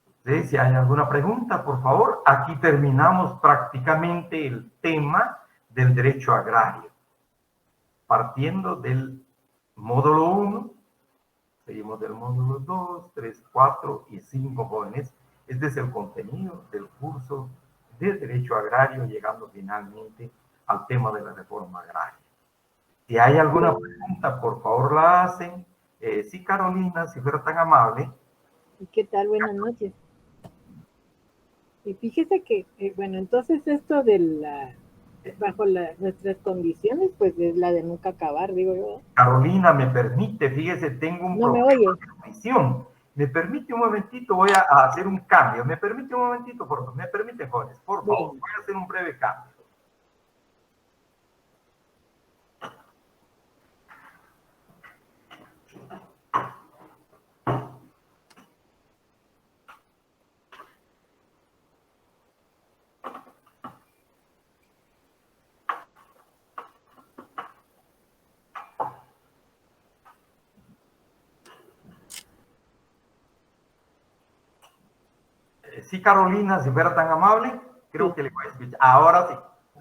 Entonces, si hay alguna pregunta, por favor, aquí terminamos prácticamente el tema del derecho agrario. Partiendo del módulo 1, seguimos del módulo 2, 3, 4 y 5, jóvenes. Este es el contenido del curso de derecho agrario, llegando finalmente al tema de la reforma agraria. Si hay alguna pregunta, por favor la hacen. Sí, Carolina, si fuera tan amable. ¿Qué tal? Buenas noches. Fíjese que, bueno, entonces esto de bajo nuestras condiciones, pues es la de nunca acabar, digo yo. Carolina, me permite, fíjese, tengo un No me problema oye. de audición. Me permite un momentito, voy a hacer un cambio. Me permite un momentito, por favor. Me permite, jóvenes, por favor. Bueno, Voy a hacer un breve cambio. Sí, Carolina, si fuera tan amable, creo sí. que le voy a escuchar. Ahora sí.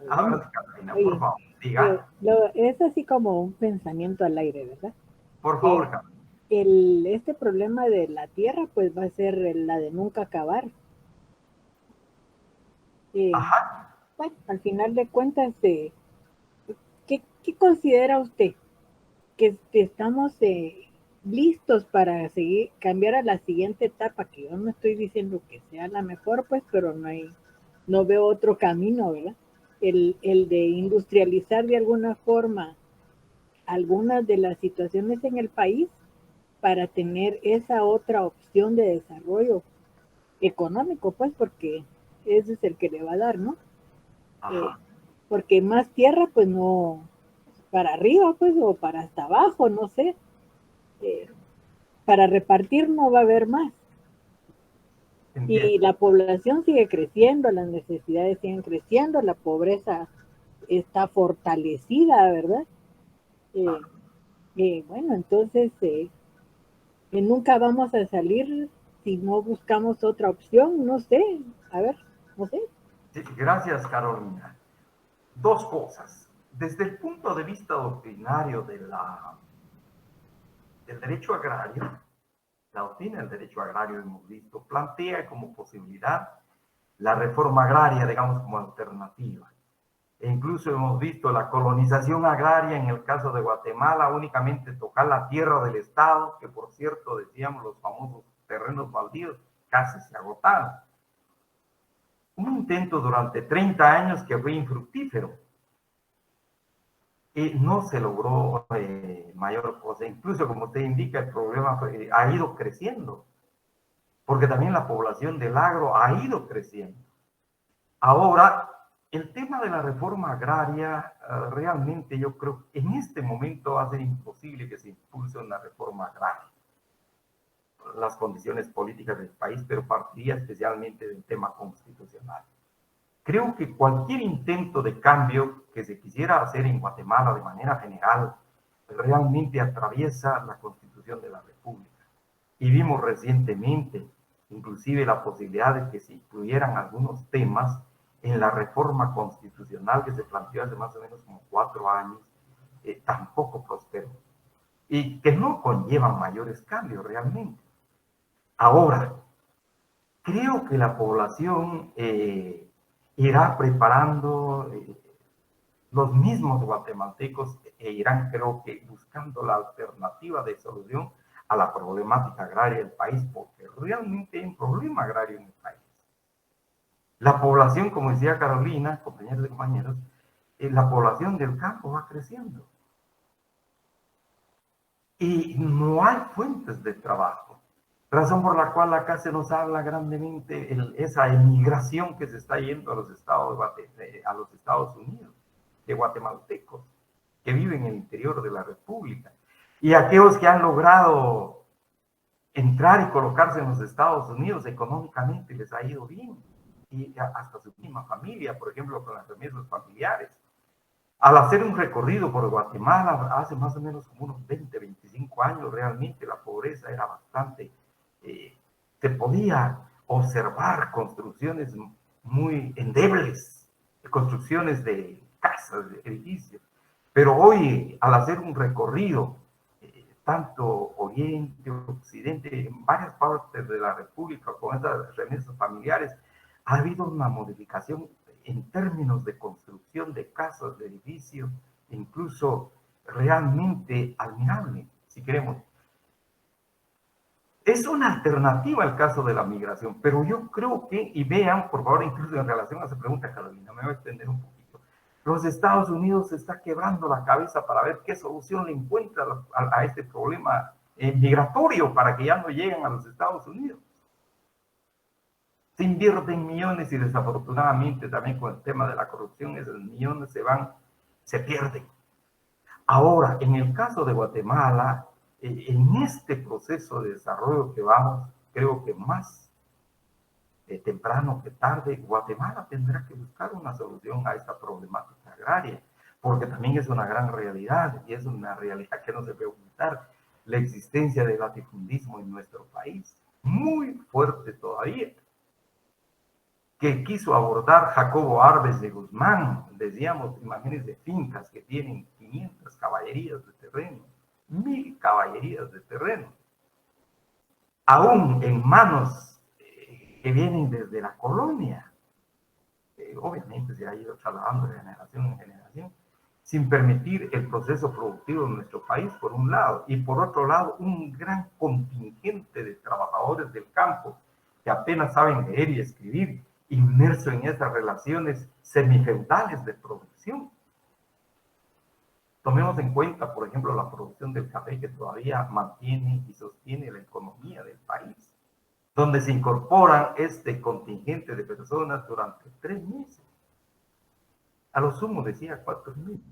Ahora Bueno, sí, Carolina, por oye, favor, diga. es así como un pensamiento al aire, ¿verdad? Por Eh, favor, Carolina. este problema de la tierra, pues va a ser la de nunca acabar. Eh, Ajá. bueno, al final de cuentas, ¿qué considera usted? Que estamos listos para seguir, cambiar a la siguiente etapa, que yo no estoy diciendo que sea la mejor, pues, pero no veo otro camino, ¿verdad? El de industrializar de alguna forma algunas de las situaciones en el país para tener esa otra opción de desarrollo económico, pues, porque ese es el que le va a dar, ¿no? Eh, Ajá. porque más tierra, pues no, para arriba, pues, o para hasta abajo, no sé. Eh, para repartir no va a haber más. Y Entiendo. la población sigue creciendo, las necesidades siguen creciendo, la pobreza está fortalecida, ¿verdad? Eh, bueno, entonces nunca vamos a salir si no buscamos otra opción, no sé, a ver, no sé. Sí, gracias, Carolina. Dos cosas. Desde el punto de vista doctrinario del derecho agrario, la doctrina del derecho agrario, hemos visto, plantea como posibilidad la reforma agraria, digamos, como alternativa. E incluso hemos visto la colonización agraria en el caso de Guatemala, únicamente tocar la tierra del Estado, que por cierto, decíamos, los famosos terrenos baldíos casi se agotaron. Un intento durante 30 años que fue infructífero. Y no se logró mayor cosa. Incluso, como usted indica, el problema ha ido creciendo, porque también la población del agro ha ido creciendo. Ahora, el tema de la reforma agraria, realmente yo creo que en este momento va a ser imposible que se impulse una reforma agraria. Las condiciones políticas del país, pero partiría especialmente del tema constitucional. Creo que cualquier intento de cambio que se quisiera hacer en Guatemala de manera general realmente atraviesa la Constitución de la República. Y vimos recientemente inclusive la posibilidad de que se incluyeran algunos temas en la reforma constitucional que se planteó hace más o menos como 4 años, tampoco prosperó. Y que no conllevan mayores cambios realmente. Ahora, creo que la población irá preparando, los mismos guatemaltecos irán, creo que, buscando la alternativa de solución a la problemática agraria del país, porque realmente hay un problema agrario en el país. La población, como decía Carolina, compañeros y compañeros, la población del campo va creciendo y no hay fuentes de trabajo. Razón por la cual acá se nos habla grandemente esa emigración que se está yendo a los Estados Unidos, de guatemaltecos que viven en el interior de la República. Y aquellos que han logrado entrar y colocarse en los Estados Unidos económicamente les ha ido bien. Y hasta su misma familia, por ejemplo, con las remesas familiares. Al hacer un recorrido por Guatemala hace más o menos como unos 20, 25 años, realmente la pobreza era bastante, se podía observar construcciones muy endebles, construcciones de casas, de edificios. Pero hoy, al hacer un recorrido, tanto Oriente, Occidente, en varias partes de la República, con estas remesas familiares, ha habido una modificación en términos de construcción de casas, de edificios, incluso realmente admirable, si queremos. Es una alternativa al caso de la migración, pero yo creo que, y vean, por favor, incluso en relación a esa pregunta, Carolina, me voy a extender un poquito. Los Estados Unidos se está quebrando la cabeza para ver qué solución le encuentra a este problema migratorio para que ya no lleguen a los Estados Unidos. Se invierten millones y desafortunadamente también con el tema de la corrupción, esos millones se pierden. Ahora, en el caso de Guatemala, en este proceso de desarrollo que vamos, creo que más temprano que tarde, Guatemala tendrá que buscar una solución a esta problemática agraria, porque también es una gran realidad y es una realidad que no se puede ocultar, la existencia del latifundismo en nuestro país, muy fuerte todavía, que quiso abordar Jacobo Arbenz de Guzmán. Decíamos, imagínense, fincas que tienen 500 caballerías de terreno, 1000 caballerías de terreno, aún en manos que vienen desde la colonia. Obviamente se ha ido trasladando de generación en generación, sin permitir el proceso productivo de nuestro país, por un lado, y por otro lado, un gran contingente de trabajadores del campo que apenas saben leer y escribir, inmerso en esas relaciones semifeudales de producción. Tomemos en cuenta, por ejemplo, la producción del café que todavía mantiene y sostiene la economía del país, donde se incorporan este contingente de personas durante 3 meses. A lo sumo decía 4 meses.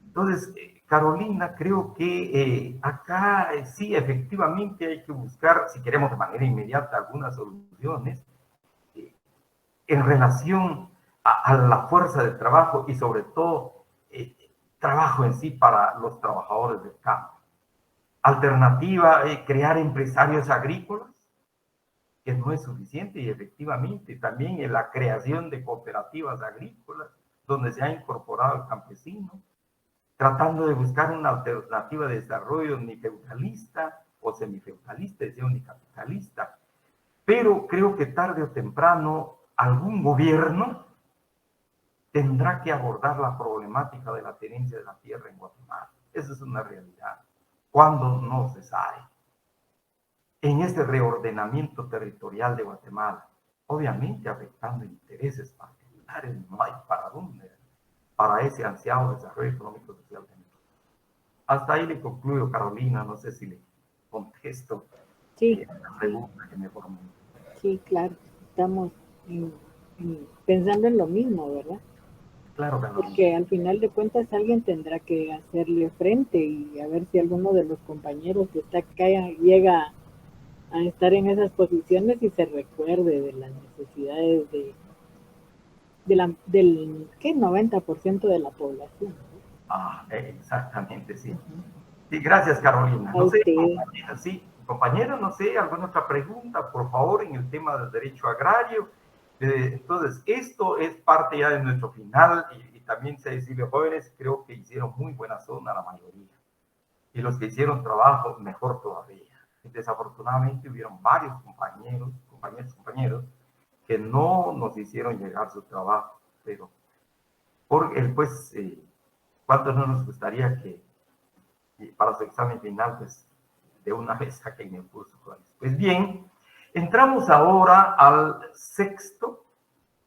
Entonces, Carolina, creo que acá sí efectivamente hay que buscar, si queremos de manera inmediata, algunas soluciones en relación a la fuerza de trabajo y sobre todo trabajo en sí para los trabajadores del campo. Alternativa, crear empresarios agrícolas, que no es suficiente, y efectivamente también en la creación de cooperativas agrícolas donde se ha incorporado el campesino, tratando de buscar una alternativa de desarrollo ni feudalista o semifeudalista, decía unicapitalista. Pero creo que tarde o temprano algún gobierno tendrá que abordar la problemática de la tenencia de la tierra en Guatemala. Esa es una realidad. ¿Cuándo? No se sabe. En este reordenamiento territorial de Guatemala, obviamente afectando intereses particulares, no hay para dónde, para ese ansiado desarrollo económico social de México. Hasta ahí le concluyo, Carolina, no sé si le contesto Sí, la pregunta que me formuló. sí, claro, estamos pensando en lo mismo, ¿verdad? Claro, Carolina. Porque al final de cuentas alguien tendrá que hacerle frente y a ver si alguno de los compañeros que está acá llega a estar en esas posiciones y se recuerde de las necesidades del ¿qué? 90% de la población. Exactamente, sí. Sí, gracias, Carolina. A No sé, usted. compañero, no sé, alguna otra pregunta, por favor, en el tema del derecho agrario. Entonces, esto es parte ya de nuestro final y también se decirle, jóvenes, creo que hicieron muy buena zona la mayoría. Y los que hicieron trabajo, mejor todavía. Desafortunadamente hubieron varios compañeros, que no nos hicieron llegar su trabajo, pero pues, ¿cuánto no nos gustaría que para su examen final, pues, de una vez saquen el curso? Pues bien, entramos ahora al sexto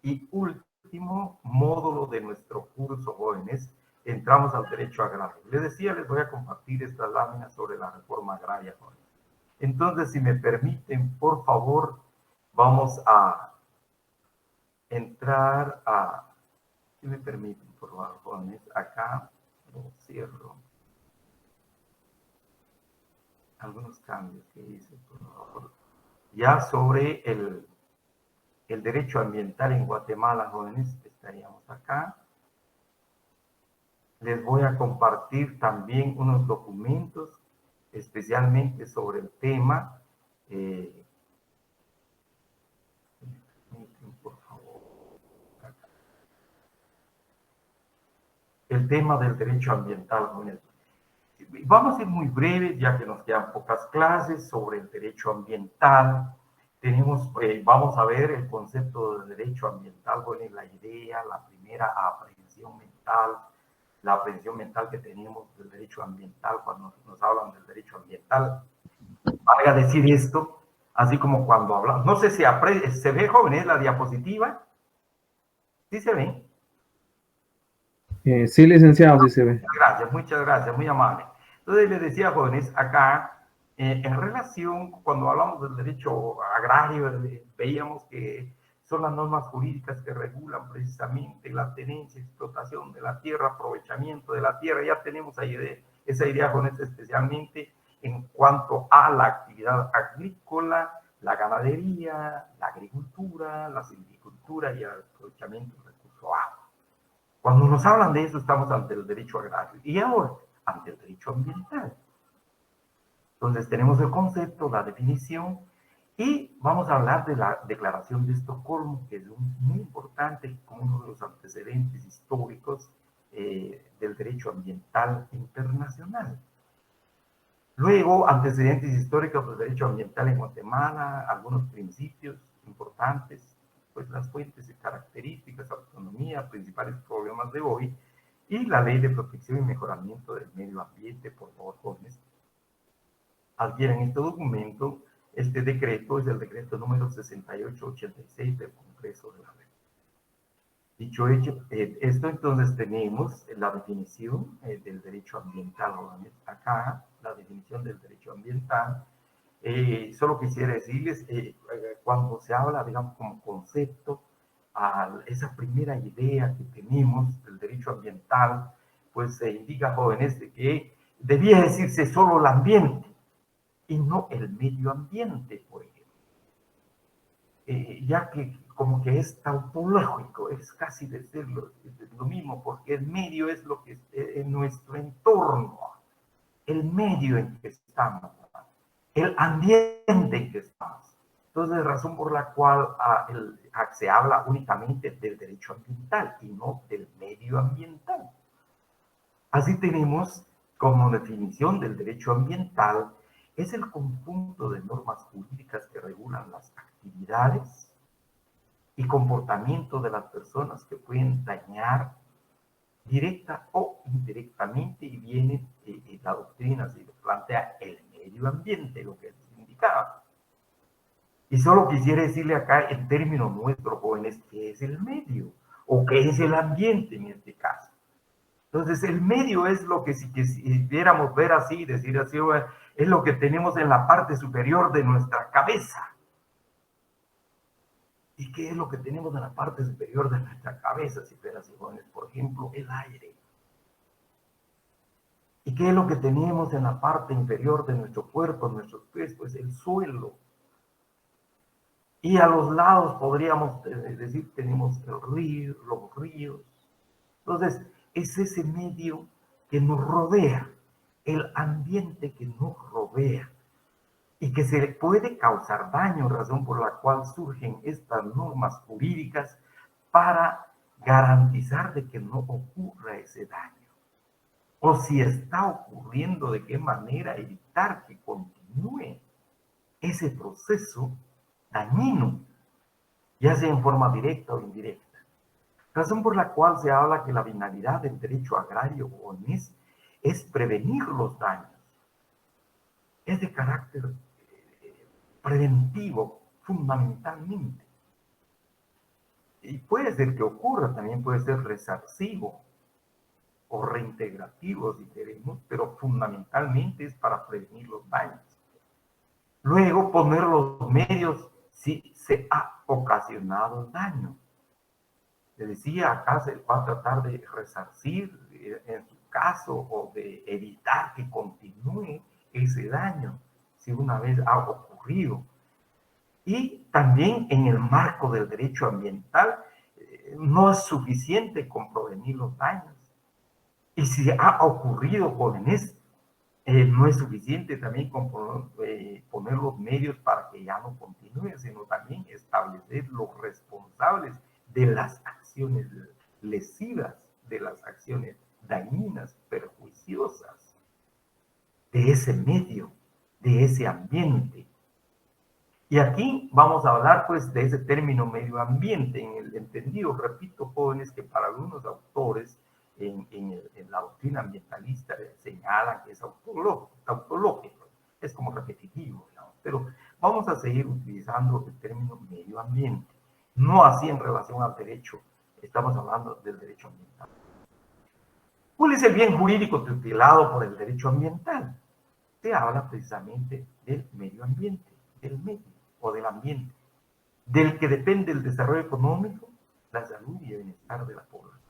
y último módulo de nuestro curso, jóvenes. Entramos al derecho agrario. Les decía, les voy a compartir estas láminas sobre la reforma agraria, jóvenes. Entonces, si me permiten, por favor, vamos a entrar a... Si me permiten, por favor, jóvenes, acá lo cierro. Algunos cambios que hice, por favor. Ya sobre el derecho ambiental en Guatemala, jóvenes, estaríamos acá. Les voy a compartir también unos documentos, especialmente sobre el tema. Por favor. El tema del derecho ambiental, jóvenes. Vamos a ir muy breves, ya que nos quedan pocas clases sobre el derecho ambiental. Vamos a ver el concepto de derecho ambiental, bueno, la idea, la primera aprehensión mental, la aprehensión mental que tenemos del derecho ambiental cuando nos hablan del derecho ambiental. Valga decir esto, así como cuando hablamos, no sé si se ve, jóvenes, la diapositiva. ¿Sí se ve? Sí, licenciado, sí se ve. Muchas gracias, muy amable. Entonces les decía, jóvenes, acá, en relación, cuando hablamos del derecho agrario, veíamos que son las normas jurídicas que regulan precisamente la tenencia, explotación de la tierra, aprovechamiento de la tierra. Ya tenemos ahí esa idea, jóvenes, especialmente en cuanto a la actividad agrícola, la ganadería, la agricultura, la silvicultura y el aprovechamiento del recurso agua. Cuando nos hablan de eso, estamos ante el derecho agrario y ahora ante el derecho ambiental. Entonces tenemos el concepto, la definición y vamos a hablar de la Declaración de Estocolmo, que es muy importante como uno de los antecedentes históricos del derecho ambiental internacional. Luego, antecedentes históricos del derecho ambiental en Guatemala, algunos principios importantes, pues las fuentes y características, autonomía, principales problemas de hoy, y la Ley de Protección y Mejoramiento del Medio Ambiente. Por favor, jóvenes, adquieren este documento. Este decreto es el decreto número 6886 del Congreso de la República. Dicho hecho, esto entonces tenemos la definición del derecho ambiental. Acá, la definición del derecho ambiental. Solo quisiera decirles, cuando se habla, digamos, como concepto, a esa primera idea que tenemos del derecho ambiental, pues se indica, jóvenes, de que debía decirse solo el ambiente y no el medio ambiente, por ejemplo. Ya que como que es tautológico, es casi decirlo lo mismo, porque el medio es lo que es nuestro entorno, el medio en que estamos, el ambiente en que estamos. Entonces, razón por la cual se habla únicamente del derecho ambiental y no del medio ambiental. Así tenemos como definición del derecho ambiental, es el conjunto de normas jurídicas que regulan las actividades y comportamiento de las personas que pueden dañar directa o indirectamente, y viene la doctrina, se plantea el medio ambiente, lo que les indicaba. Y solo quisiera decirle acá en términos nuestros, jóvenes, qué es el medio o qué es el ambiente en este caso. Entonces, el medio es lo que si quisiéramos ver así, decir así, es lo que tenemos en la parte superior de nuestra cabeza. ¿Y qué es lo que tenemos en la parte superior de nuestra cabeza? Si fuera así, jóvenes, por ejemplo, el aire. ¿Y qué es lo que tenemos en la parte inferior de nuestro cuerpo, nuestros pies? Pues el suelo. Y a los lados podríamos decir, tenemos el río, los ríos. Entonces, es ese medio que nos rodea, el ambiente que nos rodea, y que se le puede causar daño, razón por la cual surgen estas normas jurídicas para garantizar de que no ocurra ese daño. O si está ocurriendo, de qué manera evitar que continúe ese proceso dañino, ya sea en forma directa o indirecta. Razón por la cual se habla que la finalidad del derecho agrario es prevenir los daños. Es de carácter preventivo, fundamentalmente. Y puede ser que ocurra, también puede ser resarcivo o reintegrativo, si queremos, pero fundamentalmente es para prevenir los daños. Luego, poner los medios si se ha ocasionado daño. Le decía, acá se va a tratar de resarcir en su caso o de evitar que continúe ese daño si una vez ha ocurrido. Y también en el marco del derecho ambiental, no es suficiente con prevenir los daños. Y si ha ocurrido, jóvenes, no es suficiente también con poner los medios para que ya no continúe, sino también establecer los responsables de las acciones lesivas, de las acciones dañinas, perjuiciosas, de ese medio, de ese ambiente. Y aquí vamos a hablar pues de ese término medio ambiente, en el entendido, repito, jóvenes, que para algunos autores en la doctrina ambientalista señalan que es tautológico, es como repetitivo, digamos, pero vamos a seguir utilizando el término medio ambiente, no así en relación al derecho, estamos hablando del derecho ambiental. ¿Cuál es el bien jurídico tutelado por el derecho ambiental? Se habla precisamente del medio ambiente, del medio o del ambiente, del que depende el desarrollo económico, la salud y el bienestar de la población.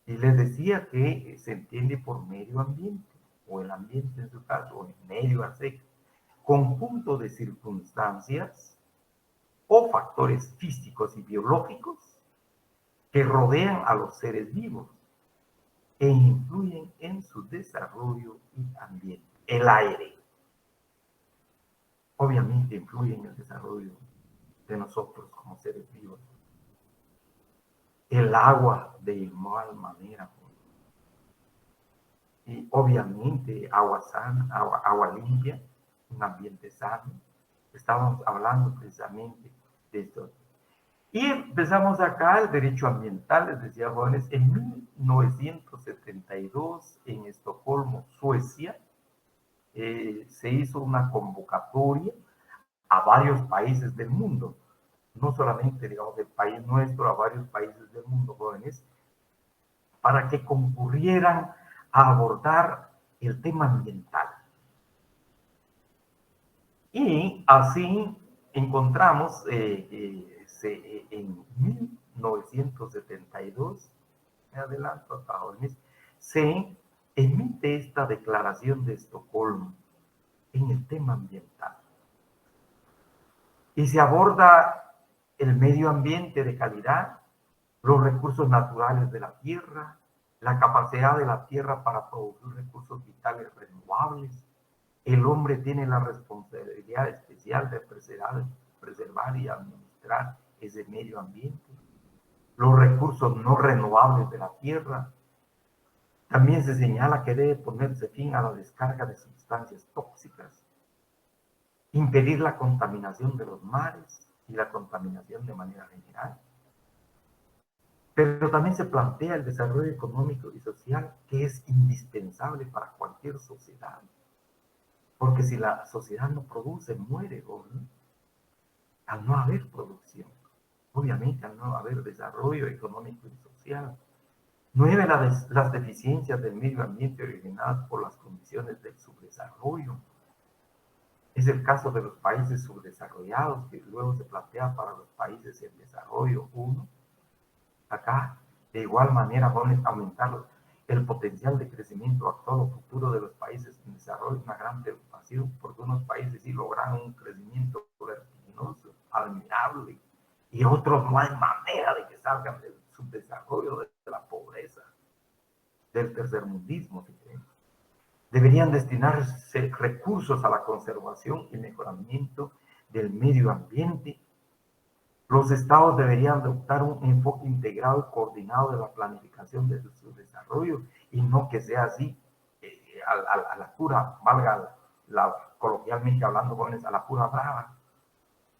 Y les decía que se entiende por medio ambiente, o el ambiente en su caso, o el medio a secas, conjunto de circunstancias o factores físicos y biológicos que rodean a los seres vivos e influyen en su desarrollo y ambiente. El aire, obviamente, influye en el desarrollo de nosotros como seres vivos. El agua, de igual manera. Y obviamente agua sana, agua limpia, un ambiente sano. Estábamos hablando precisamente de esto. Y empezamos acá el derecho ambiental, les decía jóvenes, en 1972 en Estocolmo, Suecia, se hizo una convocatoria a varios países del mundo, no solamente, digamos, del país nuestro, a varios países del mundo, jóvenes, para que concurrieran a abordar el tema ambiental. Y así encontramos en 1972, me adelanto hasta jóvenes, se emite esta declaración de Estocolmo en el tema ambiental. Y se aborda el medio ambiente de calidad, los recursos naturales de la tierra, la capacidad de la tierra para producir recursos vitales renovables. El hombre tiene la responsabilidad especial de preservar y administrar ese medio ambiente. Los recursos no renovables de la tierra. También se señala que debe ponerse fin a la descarga de sustancias tóxicas, impedir la contaminación de los mares y la contaminación de manera general. Pero también se plantea el desarrollo económico y social que es indispensable para cualquier sociedad. Porque si la sociedad no produce, muere, ¿no? Al no haber producción. Obviamente, al no haber desarrollo económico y social. 9. Las deficiencias del medio ambiente originadas por las condiciones del subdesarrollo. Es el caso de los países subdesarrollados, que luego se plantea para los países en desarrollo 1. Acá, de igual manera, van a aumentar el potencial de crecimiento actual o futuro de los países en desarrollo, una gran preocupación, porque unos países sí lograron un crecimiento vertiginoso, admirable, y otros no hay manera de que salgan del subdesarrollo, de la pobreza, del tercermundismo, si queremos. Deberían destinarse recursos a la conservación y mejoramiento del medio ambiente. Los estados deberían adoptar un enfoque integrado y coordinado de la planificación de su desarrollo y no que sea así a la pura, valga coloquialmente hablando, jóvenes, a la pura brava,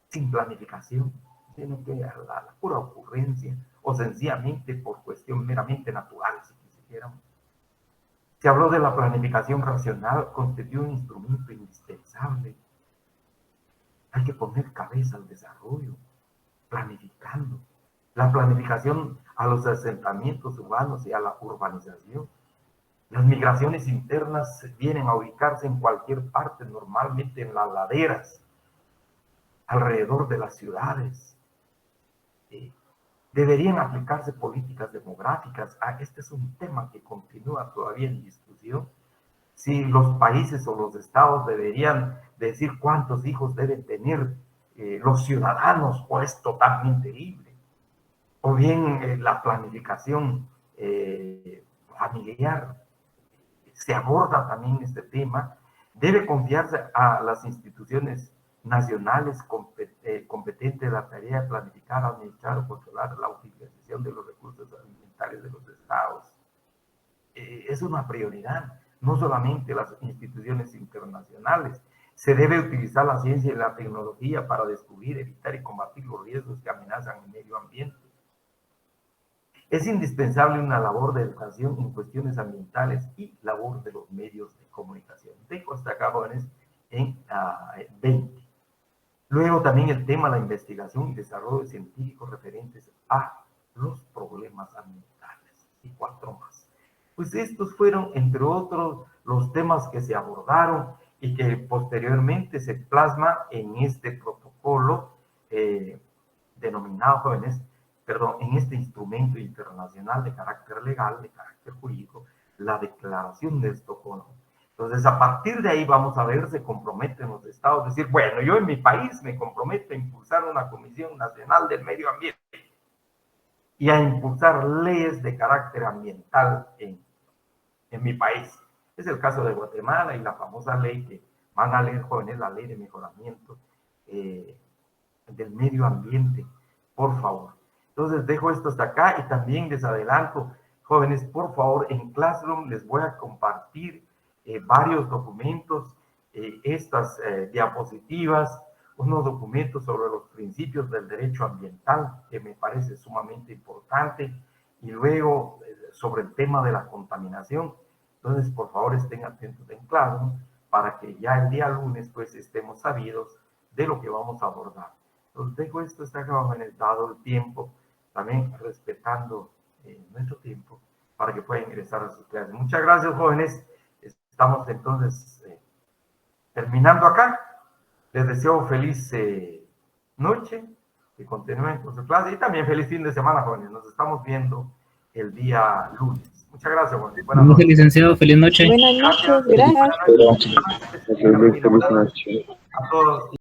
sin planificación, sino que a la pura ocurrencia o sencillamente por cuestión meramente natural, si quisiéramos. Se habló de la planificación racional, constituye un instrumento indispensable. Hay que poner cabeza al desarrollo, planificando. La planificación a los asentamientos urbanos y a la urbanización. Las migraciones internas vienen a ubicarse en cualquier parte, normalmente en las laderas, alrededor de las ciudades. Deberían aplicarse políticas demográficas. Este es un tema que continúa todavía en discusión. Si los países o los estados deberían decir cuántos hijos deben tener los ciudadanos, o es totalmente libre. O bien la planificación familiar. Se aborda también este tema. Debe confiarse a las instituciones nacionales competentes de la tarea de planificar, administrar o controlar la utilización de los recursos ambientales de los estados. Es una prioridad, no solamente las instituciones internacionales. Se debe utilizar la ciencia y la tecnología para descubrir, evitar y combatir los riesgos que amenazan el medio ambiente. Es indispensable una labor de educación en cuestiones ambientales y labor de los medios de comunicación. Dejo hasta acá, jóvenes, en 20. Luego también el tema de la investigación y desarrollo científico referentes a los problemas ambientales. Y 4 más. Pues estos fueron, entre otros, los temas que se abordaron y que posteriormente se plasma en este protocolo denominado, jóvenes, perdón, en este instrumento internacional de carácter legal, de carácter jurídico, la Declaración de Estocolmo. Entonces, a partir de ahí vamos a ver, se comprometen los estados, decir, bueno, yo en mi país me comprometo a impulsar una Comisión Nacional del Medio Ambiente y a impulsar leyes de carácter ambiental en mi país. Es el caso de Guatemala y la famosa ley que van a leer, jóvenes, la ley de mejoramiento del medio ambiente, por favor. Entonces dejo esto hasta acá y también les adelanto, jóvenes, por favor, en Classroom les voy a compartir varios documentos, estas diapositivas, unos documentos sobre los principios del derecho ambiental, que me parece sumamente importante, y luego sobre el tema de la contaminación. Entonces, por favor, estén atentos en Classroom para que ya el día lunes, pues, estemos sabidos de lo que vamos a abordar. Los dejo esto hasta acá, jóvenes, dado el tiempo, también respetando nuestro tiempo, para que puedan ingresar a sus clases. Muchas gracias, jóvenes. Estamos entonces terminando acá. Les deseo feliz noche, que continúen con su clase y también feliz fin de semana, jóvenes. Nos estamos viendo el día lunes. Muchas gracias, jóvenes. Buenas noches. Licenciado, feliz noche. Buenas noches, gracias. Buenas noches. A todos.